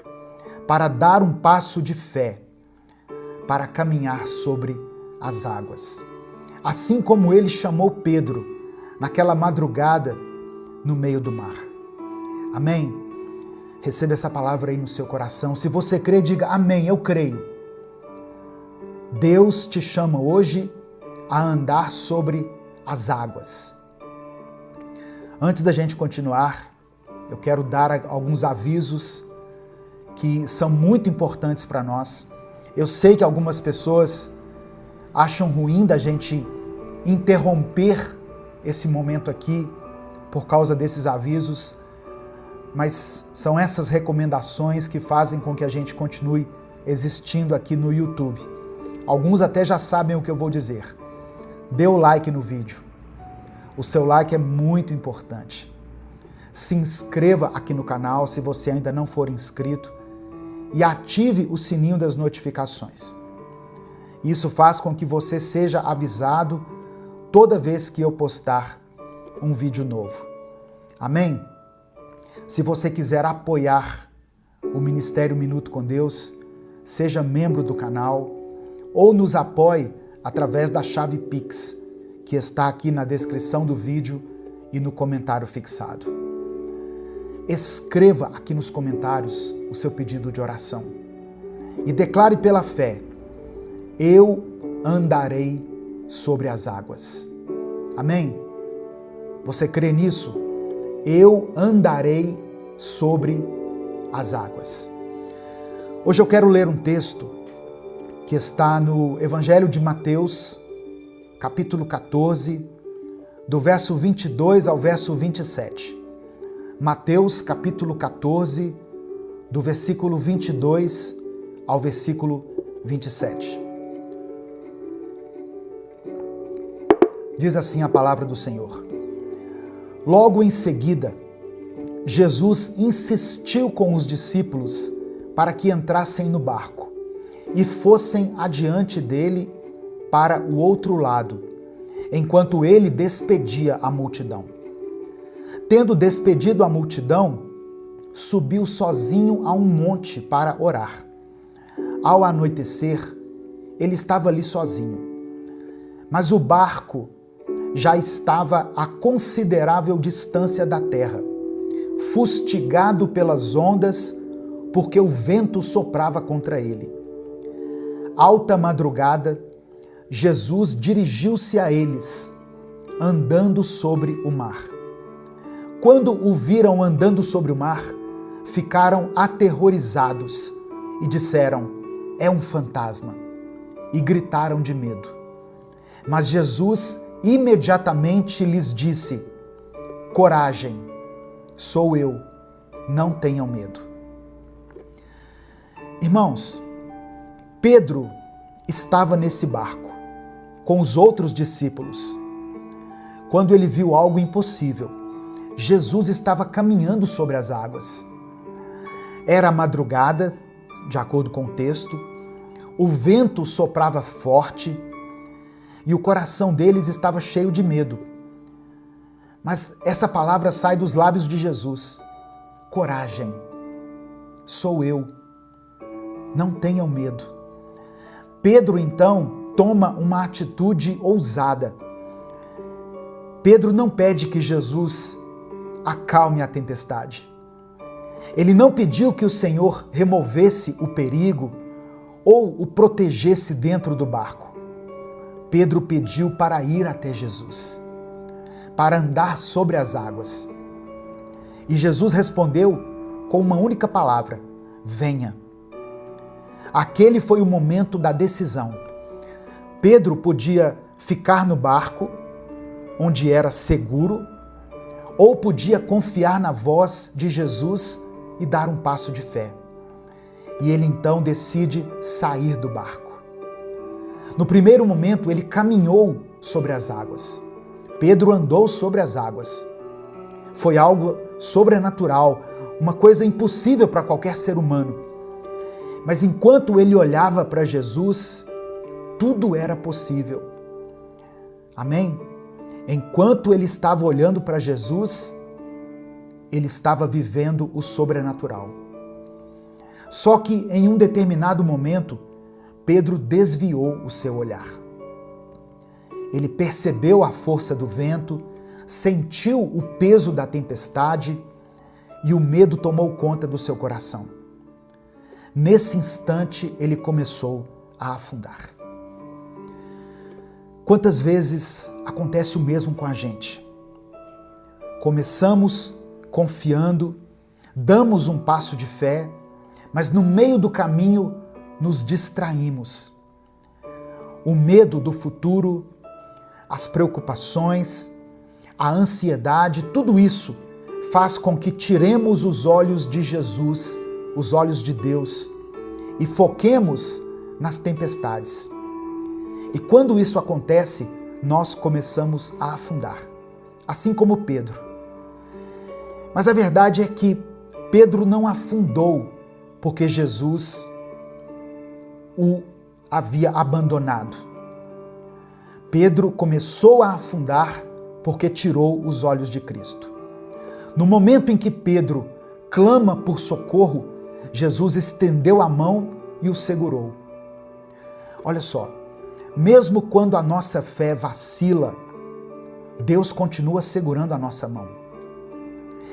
para dar um passo de fé, para caminhar sobre as águas. Assim como ele chamou Pedro naquela madrugada no meio do mar. Amém? Receba essa palavra aí no seu coração. Se você crê, diga amém, eu creio. Deus te chama hoje a andar sobre as águas. Antes da gente continuar, eu quero dar alguns avisos que são muito importantes para nós. Eu sei que algumas pessoas acham ruim da gente interromper esse momento aqui por causa desses avisos, mas são essas recomendações que fazem com que a gente continue existindo aqui no YouTube. Alguns até já sabem o que eu vou dizer. Dê o like no vídeo. O seu like é muito importante. Se inscreva aqui no canal se você ainda não for inscrito e ative o sininho das notificações. Isso faz com que você seja avisado toda vez que eu postar um vídeo novo. Amém? Se você quiser apoiar o Ministério Minuto com Deus, seja membro do canal ou nos apoie através da chave Pix, que está aqui na descrição do vídeo e no comentário fixado. Escreva aqui nos comentários o seu pedido de oração e declare pela fé: eu andarei sobre as águas. Amém? Você crê nisso? Eu andarei sobre as águas. Hoje eu quero ler um texto que está no Evangelho de Mateus, capítulo 14, do verso 22 ao verso 27. Mateus, capítulo 14, do versículo 22 ao versículo 27. Diz assim a palavra do Senhor. Logo em seguida, Jesus insistiu com os discípulos para que entrassem no barco e fossem adiante dele para o outro lado, enquanto ele despedia a multidão. Tendo despedido a multidão, subiu sozinho a um monte para orar. Ao anoitecer, ele estava ali sozinho. Mas o barco já estava a considerável distância da terra, fustigado pelas ondas, porque o vento soprava contra ele. Alta madrugada, Jesus dirigiu-se a eles, andando sobre o mar. Quando o viram andando sobre o mar, ficaram aterrorizados e disseram: é um fantasma, e gritaram de medo. Mas Jesus imediatamente lhes disse: coragem, sou eu, não tenham medo. Irmãos, Pedro estava nesse barco com os outros discípulos. Quando ele viu algo impossível, Jesus estava caminhando sobre as águas. Era madrugada, de acordo com o texto, o vento soprava forte e o coração deles estava cheio de medo. Mas essa palavra sai dos lábios de Jesus. Coragem, sou eu, não tenham medo. Pedro então toma uma atitude ousada. Pedro não pede que Jesus acalme a tempestade. Ele não pediu que o Senhor removesse o perigo ou o protegesse dentro do barco. Pedro pediu para ir até Jesus, para andar sobre as águas. E Jesus respondeu com uma única palavra: venha. Aquele foi o momento da decisão. Pedro podia ficar no barco, onde era seguro, ou podia confiar na voz de Jesus e dar um passo de fé. E ele então decide sair do barco. No primeiro momento, ele caminhou sobre as águas. Pedro andou sobre as águas. Foi algo sobrenatural, uma coisa impossível para qualquer ser humano. Mas enquanto ele olhava para Jesus, tudo era possível. Amém? Enquanto ele estava olhando para Jesus, ele estava vivendo o sobrenatural. Só que em um determinado momento, Pedro desviou o seu olhar. Ele percebeu a força do vento, sentiu o peso da tempestade e o medo tomou conta do seu coração. Nesse instante, ele começou a afundar. Quantas vezes acontece o mesmo com a gente? Começamos confiando, damos um passo de fé, mas no meio do caminho nos distraímos. O medo do futuro, as preocupações, a ansiedade, tudo isso faz com que tiremos os olhos de Jesus, os olhos de Deus, e foquemos nas tempestades. E quando isso acontece, nós começamos a afundar, assim como Pedro. Mas a verdade é que Pedro não afundou porque Jesus o havia abandonado. Pedro começou a afundar porque tirou os olhos de Cristo. No momento em que Pedro clama por socorro, Jesus estendeu a mão e o segurou. Olha só, mesmo quando a nossa fé vacila, Deus continua segurando a nossa mão.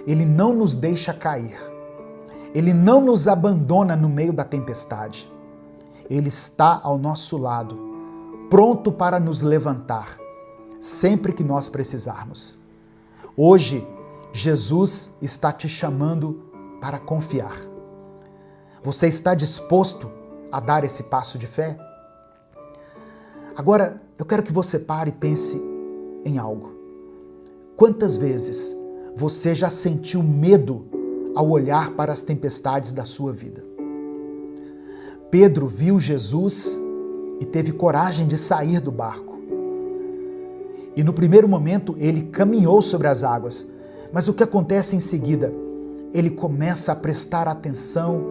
Ele não nos deixa cair. Ele não nos abandona no meio da tempestade. Ele está ao nosso lado, pronto para nos levantar, sempre que nós precisarmos. Hoje, Jesus está te chamando para confiar. Você está disposto a dar esse passo de fé? Agora, eu quero que você pare e pense em algo. Quantas vezes você já sentiu medo ao olhar para as tempestades da sua vida? Pedro viu Jesus e teve coragem de sair do barco. E no primeiro momento ele caminhou sobre as águas, mas o que acontece em seguida? Ele começa a prestar atenção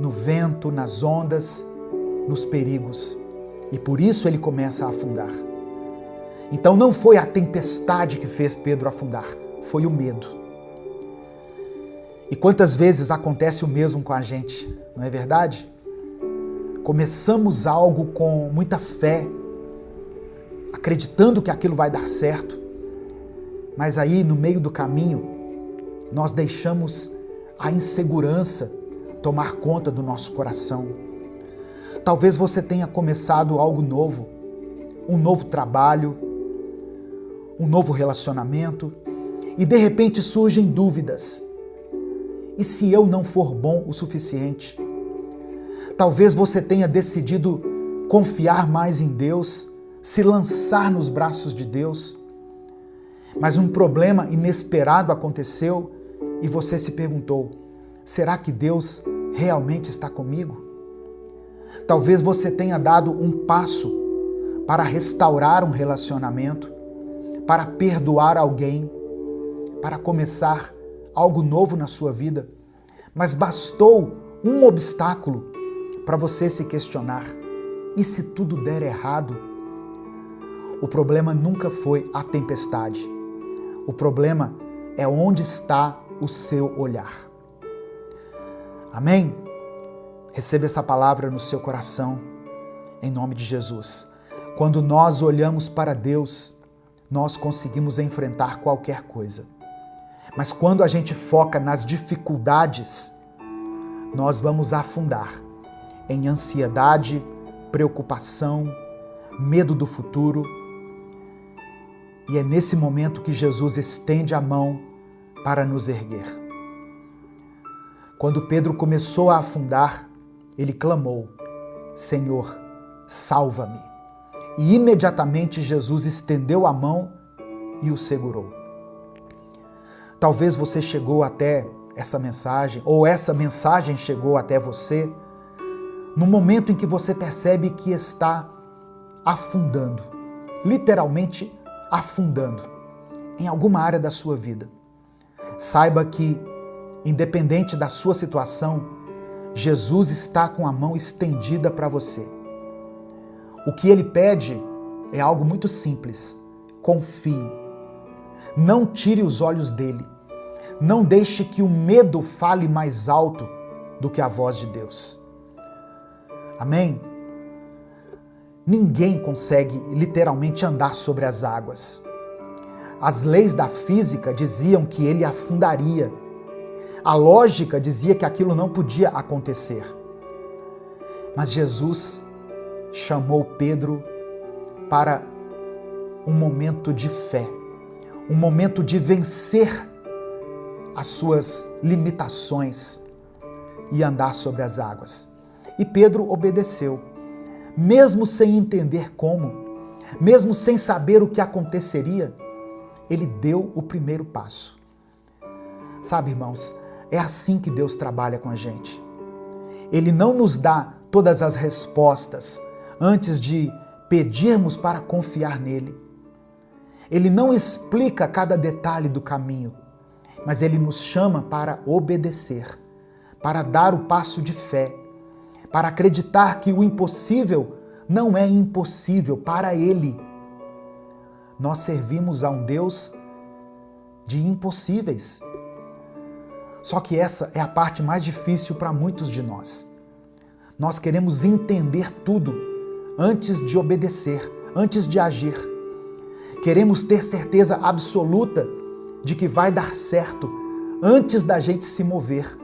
no vento, nas ondas, nos perigos. E por isso ele começa a afundar. Então não foi a tempestade que fez Pedro afundar, foi o medo. E quantas vezes acontece o mesmo com a gente, não é verdade? Começamos algo com muita fé, acreditando que aquilo vai dar certo, mas aí no meio do caminho nós deixamos a insegurança tomar conta do nosso coração. Talvez você tenha começado algo novo, um novo trabalho, um novo relacionamento, e de repente surgem dúvidas. E se eu não for bom o suficiente? Talvez você tenha decidido confiar mais em Deus, se lançar nos braços de Deus, mas um problema inesperado aconteceu e você se perguntou: será que Deus realmente está comigo? Talvez você tenha dado um passo para restaurar um relacionamento, para perdoar alguém, para começar algo novo na sua vida, mas bastou um obstáculo para você se questionar: e se tudo der errado? O problema nunca foi a tempestade. O problema é onde está o seu olhar. Amém? Receba essa palavra no seu coração, em nome de Jesus. Quando nós olhamos para Deus, nós conseguimos enfrentar qualquer coisa. Mas quando a gente foca nas dificuldades, nós vamos afundar em ansiedade, preocupação, medo do futuro. E é nesse momento que Jesus estende a mão para nos erguer. Quando Pedro começou a afundar, ele clamou: Senhor, salva-me. E imediatamente Jesus estendeu a mão e o segurou. Talvez você chegou até essa mensagem, ou essa mensagem chegou até você, no momento em que você percebe que está afundando, literalmente afundando, em alguma área da sua vida. Saiba que, independente da sua situação, Jesus está com a mão estendida para você. O que ele pede é algo muito simples: confie. Não tire os olhos dele. Não deixe que o medo fale mais alto do que a voz de Deus. Amém? Ninguém consegue literalmente andar sobre as águas. As leis da física diziam que ele afundaria. A lógica dizia que aquilo não podia acontecer. Mas Jesus chamou Pedro para um momento de fé, um momento de vencer as suas limitações e andar sobre as águas. E Pedro obedeceu, mesmo sem entender como, mesmo sem saber o que aconteceria, ele deu o primeiro passo. Sabe, irmãos, é assim que Deus trabalha com a gente. Ele não nos dá todas as respostas antes de pedirmos para confiar nele. Ele não explica cada detalhe do caminho, mas ele nos chama para obedecer, para dar o passo de fé, para acreditar que o impossível não é impossível para ele. Nós servimos a um Deus de impossíveis. Só que essa é a parte mais difícil para muitos de nós. Nós queremos entender tudo antes de obedecer, antes de agir. Queremos ter certeza absoluta de que vai dar certo antes da gente se mover.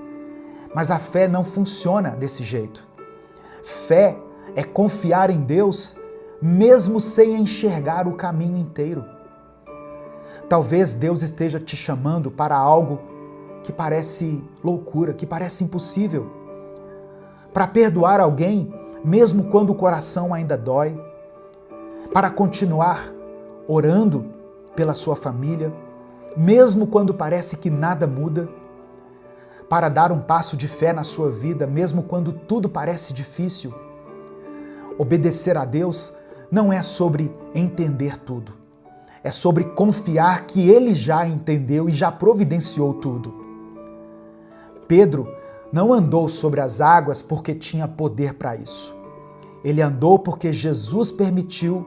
Mas a fé não funciona desse jeito. Fé é confiar em Deus mesmo sem enxergar o caminho inteiro. Talvez Deus esteja te chamando para algo que parece loucura, que parece impossível. Para perdoar alguém, mesmo quando o coração ainda dói. Para continuar orando pela sua família, mesmo quando parece que nada muda. Para dar um passo de fé na sua vida, mesmo quando tudo parece difícil. Obedecer a Deus não é sobre entender tudo. É sobre confiar que Ele já entendeu e já providenciou tudo. Pedro não andou sobre as águas porque tinha poder para isso. Ele andou porque Jesus permitiu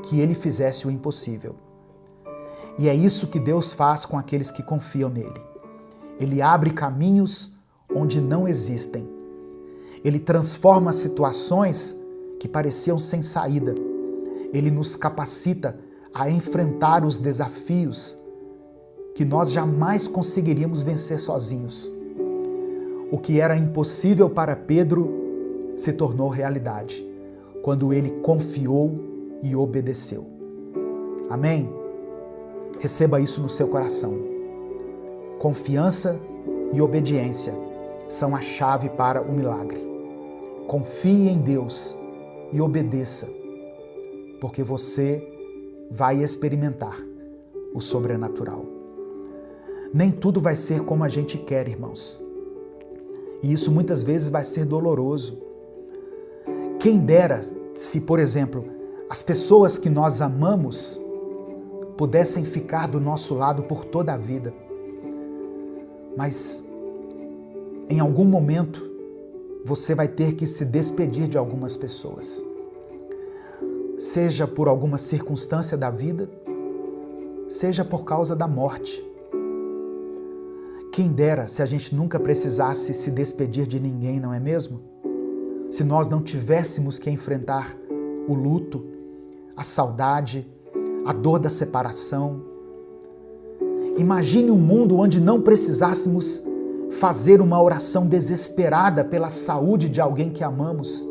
que ele fizesse o impossível. E é isso que Deus faz com aqueles que confiam nele. Ele abre caminhos onde não existem. Ele transforma situações que pareciam sem saída. Ele nos capacita a enfrentar os desafios que nós jamais conseguiríamos vencer sozinhos. O que era impossível para Pedro se tornou realidade quando ele confiou e obedeceu. Amém? Receba isso no seu coração. Confiança e obediência são a chave para o milagre. Confie em Deus e obedeça, porque você vai experimentar o sobrenatural. Nem tudo vai ser como a gente quer, irmãos. E isso muitas vezes vai ser doloroso. Quem dera se, por exemplo, as pessoas que nós amamos pudessem ficar do nosso lado por toda a vida. Mas em algum momento você vai ter que se despedir de algumas pessoas. Seja por alguma circunstância da vida, seja por causa da morte. Quem dera se a gente nunca precisasse se despedir de ninguém, não é mesmo? Se nós não tivéssemos que enfrentar o luto, a saudade, a dor da separação. Imagine um mundo onde não precisássemos fazer uma oração desesperada pela saúde de alguém que amamos.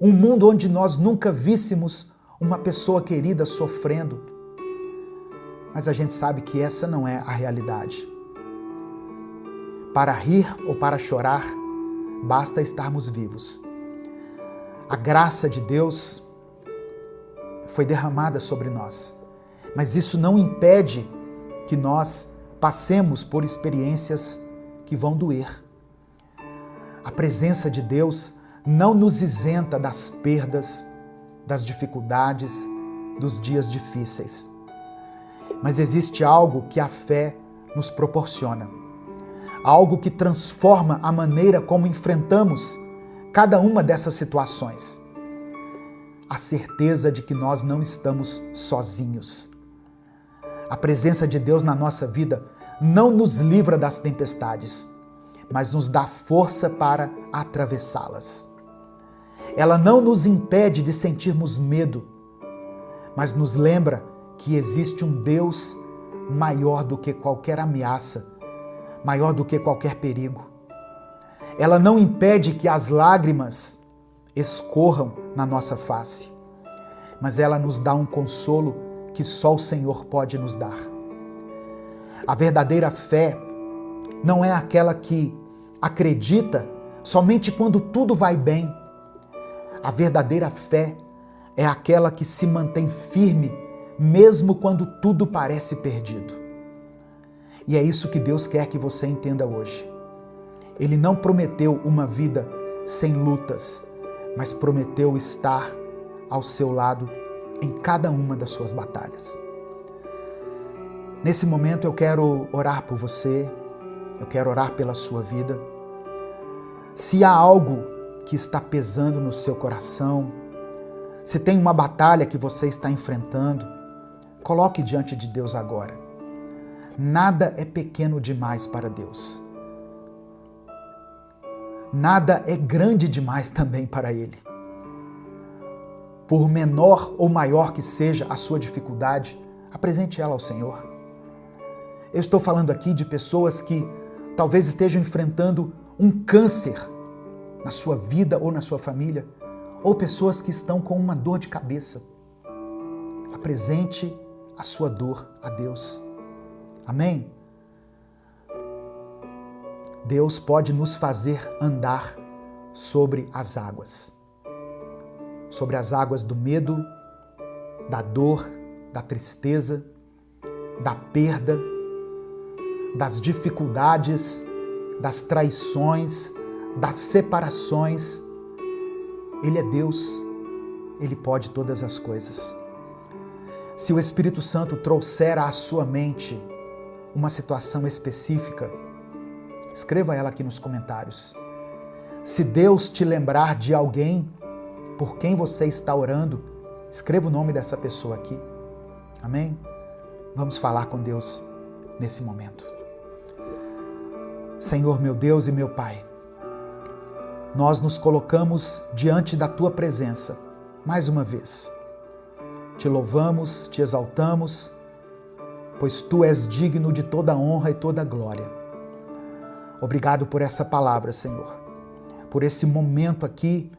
Um mundo onde nós nunca víssemos uma pessoa querida sofrendo. Mas a gente sabe que essa não é a realidade. Para rir ou para chorar, basta estarmos vivos. A graça de Deus foi derramada sobre nós, mas isso não impede que nós passemos por experiências que vão doer. A presença de Deus não nos isenta das perdas, das dificuldades, dos dias difíceis. Mas existe algo que a fé nos proporciona. Algo que transforma a maneira como enfrentamos cada uma dessas situações. A certeza de que nós não estamos sozinhos. A presença de Deus na nossa vida não nos livra das tempestades, mas nos dá força para atravessá-las. Ela não nos impede de sentirmos medo, mas nos lembra que existe um Deus maior do que qualquer ameaça, maior do que qualquer perigo. Ela não impede que as lágrimas escorram na nossa face, mas ela nos dá um consolo que só o Senhor pode nos dar. A verdadeira fé não é aquela que acredita somente quando tudo vai bem. A verdadeira fé é aquela que se mantém firme mesmo quando tudo parece perdido. E é isso que Deus quer que você entenda hoje. Ele não prometeu uma vida sem lutas, mas prometeu estar ao seu lado em cada uma das suas batalhas. Nesse momento eu quero orar por você, eu quero orar pela sua vida. Se há algo que está pesando no seu coração, se tem uma batalha que você está enfrentando, coloque diante de Deus agora. Nada é pequeno demais para Deus. Nada é grande demais também para Ele. Por menor ou maior que seja a sua dificuldade, apresente ela ao Senhor. Eu estou falando aqui de pessoas que talvez estejam enfrentando um câncer na sua vida ou na sua família, ou pessoas que estão com uma dor de cabeça. Apresente a sua dor a Deus. Amém? Deus pode nos fazer andar sobre as águas. Sobre as águas do medo, da dor, da tristeza, da perda, das dificuldades, das traições, das separações. Ele é Deus, Ele pode todas as coisas. Se o Espírito Santo trouxer à sua mente uma situação específica, escreva ela aqui nos comentários. Se Deus te lembrar de alguém por quem você está orando, escreva o nome dessa pessoa aqui. Amém? Vamos falar com Deus nesse momento. Senhor, meu Deus e meu Pai, nós nos colocamos diante da Tua presença, mais uma vez. Te louvamos, te exaltamos, pois Tu és digno de toda honra e toda glória. Obrigado por essa palavra, Senhor, por esse momento aqui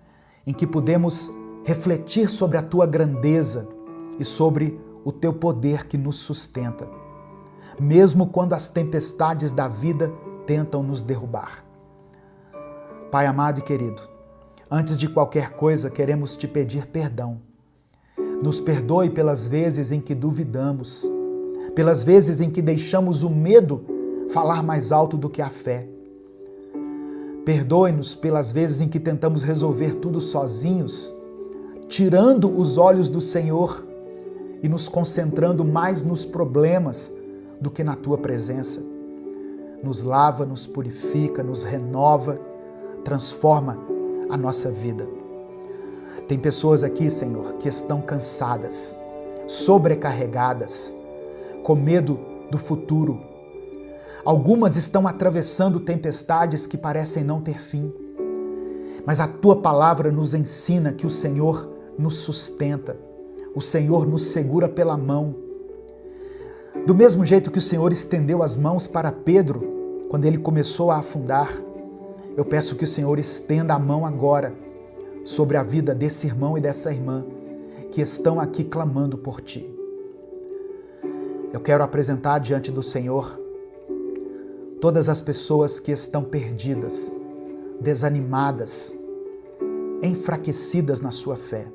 em que podemos refletir sobre a Tua grandeza e sobre o Teu poder que nos sustenta, mesmo quando as tempestades da vida tentam nos derrubar. Pai amado e querido, antes de qualquer coisa queremos Te pedir perdão. Nos perdoe pelas vezes em que duvidamos, pelas vezes em que deixamos o medo falar mais alto do que a fé. Perdoe-nos pelas vezes em que tentamos resolver tudo sozinhos, tirando os olhos do Senhor e nos concentrando mais nos problemas do que na Tua presença. Nos lava, nos purifica, nos renova, transforma a nossa vida. Tem pessoas aqui, Senhor, que estão cansadas, sobrecarregadas, com medo do futuro. Algumas estão atravessando tempestades que parecem não ter fim. Mas a tua palavra nos ensina que o Senhor nos sustenta, o Senhor nos segura pela mão. Do mesmo jeito que o Senhor estendeu as mãos para Pedro, quando ele começou a afundar, eu peço que o Senhor estenda a mão agora sobre a vida desse irmão e dessa irmã que estão aqui clamando por ti. Eu quero apresentar diante do Senhor todas as pessoas que estão perdidas, desanimadas, enfraquecidas na sua fé.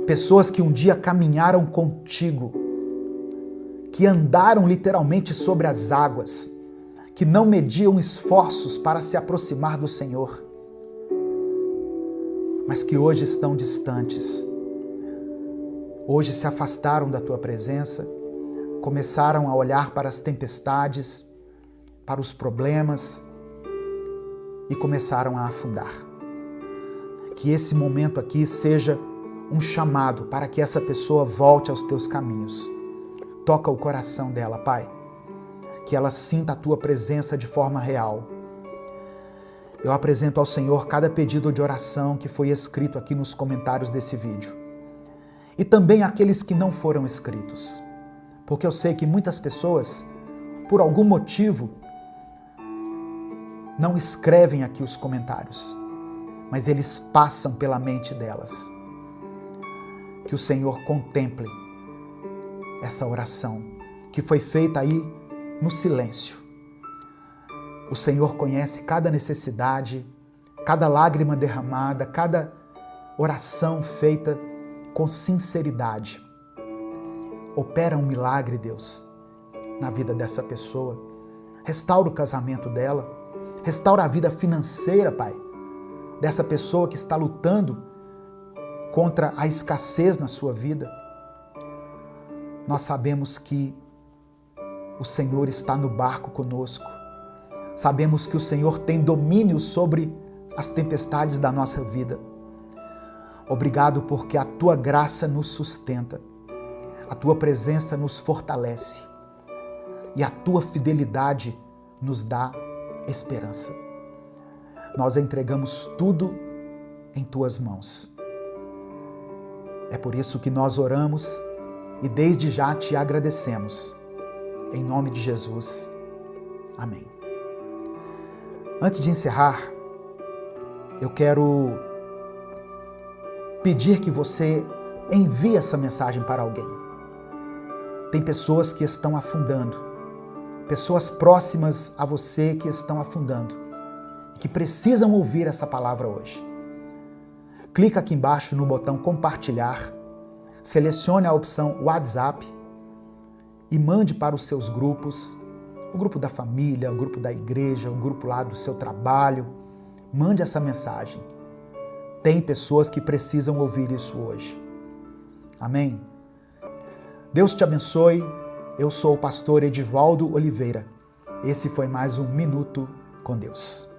Pessoas que um dia caminharam contigo, que andaram literalmente sobre as águas, que não mediam esforços para se aproximar do Senhor, mas que hoje estão distantes. Hoje se afastaram da tua presença, começaram a olhar para as tempestades, para os problemas e começaram a afundar. Que esse momento aqui seja um chamado para que essa pessoa volte aos teus caminhos. Toca o coração dela, Pai, que ela sinta a tua presença de forma real. Eu apresento ao Senhor cada pedido de oração que foi escrito aqui nos comentários desse vídeo. E também aqueles que não foram escritos. Porque eu sei que muitas pessoas, por algum motivo, não escrevem aqui os comentários, mas eles passam pela mente delas. Que o Senhor contemple essa oração que foi feita aí no silêncio. O Senhor conhece cada necessidade, cada lágrima derramada, cada oração feita com sinceridade. Opera um milagre, Deus, na vida dessa pessoa. Restaura o casamento dela. Restaura a vida financeira, Pai, dessa pessoa que está lutando contra a escassez na sua vida. Nós sabemos que o Senhor está no barco conosco. Sabemos que o Senhor tem domínio sobre as tempestades da nossa vida. Obrigado porque a Tua graça nos sustenta, a Tua presença nos fortalece e a Tua fidelidade nos dá esperança. Nós entregamos tudo em Tuas mãos. É por isso que nós oramos e desde já Te agradecemos. Em nome de Jesus. Amém. Antes de encerrar, eu quero pedir que você envie essa mensagem para alguém. Tem pessoas que estão afundando, pessoas próximas a você que estão afundando e que precisam ouvir essa palavra hoje. Clica aqui embaixo no botão compartilhar, selecione a opção WhatsApp e mande para os seus grupos, o grupo da família, o grupo da igreja, o grupo lá do seu trabalho. Mande essa mensagem. Tem pessoas que precisam ouvir isso hoje. Amém? Deus te abençoe. Eu sou o pastor Edivaldo Oliveira. Esse foi mais um Minuto com Deus.